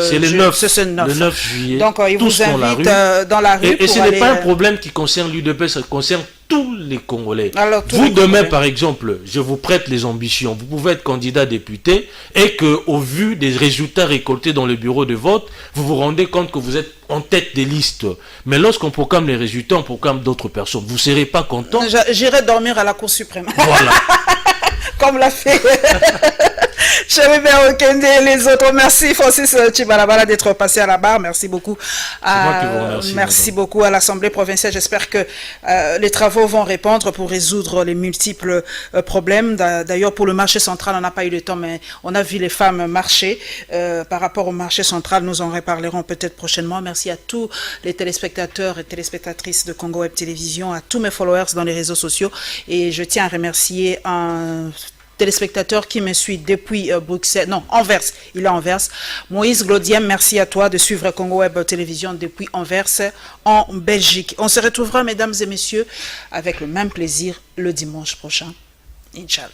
juillet. Donc il vous invite dans la rue. Et ce n'est pas un problème qui concerne l'UDPS, ça concerne tous les Congolais. Vous demain, par exemple, je vous prête les ambitions. Vous pouvez être candidat député et qu'au vu des résultats récoltés dans le bureau de vote, vous vous rendez compte que vous êtes en tête des listes. Mais lorsqu'on proclame les résultats, on proclame d'autres personnes. Vous ne serez pas content. J'irai dormir à la Cour suprême. Voilà. Comme l'a fait Cherubert Okende et les autres. Merci Francis Chibalabala d'être passé à la barre. Merci beaucoup. Merci beaucoup à l'Assemblée provinciale. J'espère que les travaux vont répondre pour résoudre les multiples problèmes. D'ailleurs, pour le marché central, on n'a pas eu le temps, mais on a vu les femmes marcher. Par rapport au marché central, nous en reparlerons peut-être prochainement. Merci à tous les téléspectateurs et téléspectatrices de Congo Web Télévision, à tous mes followers dans les réseaux sociaux. Et je tiens à remercier un téléspectateur qui me suit depuis Bruxelles, non, Anvers, il est à Anvers. Moïse Glodiem, merci à toi de suivre Congo Web Télévision depuis Anvers, en Belgique. On se retrouvera, mesdames et messieurs, avec le même plaisir le dimanche prochain. Inch'Allah.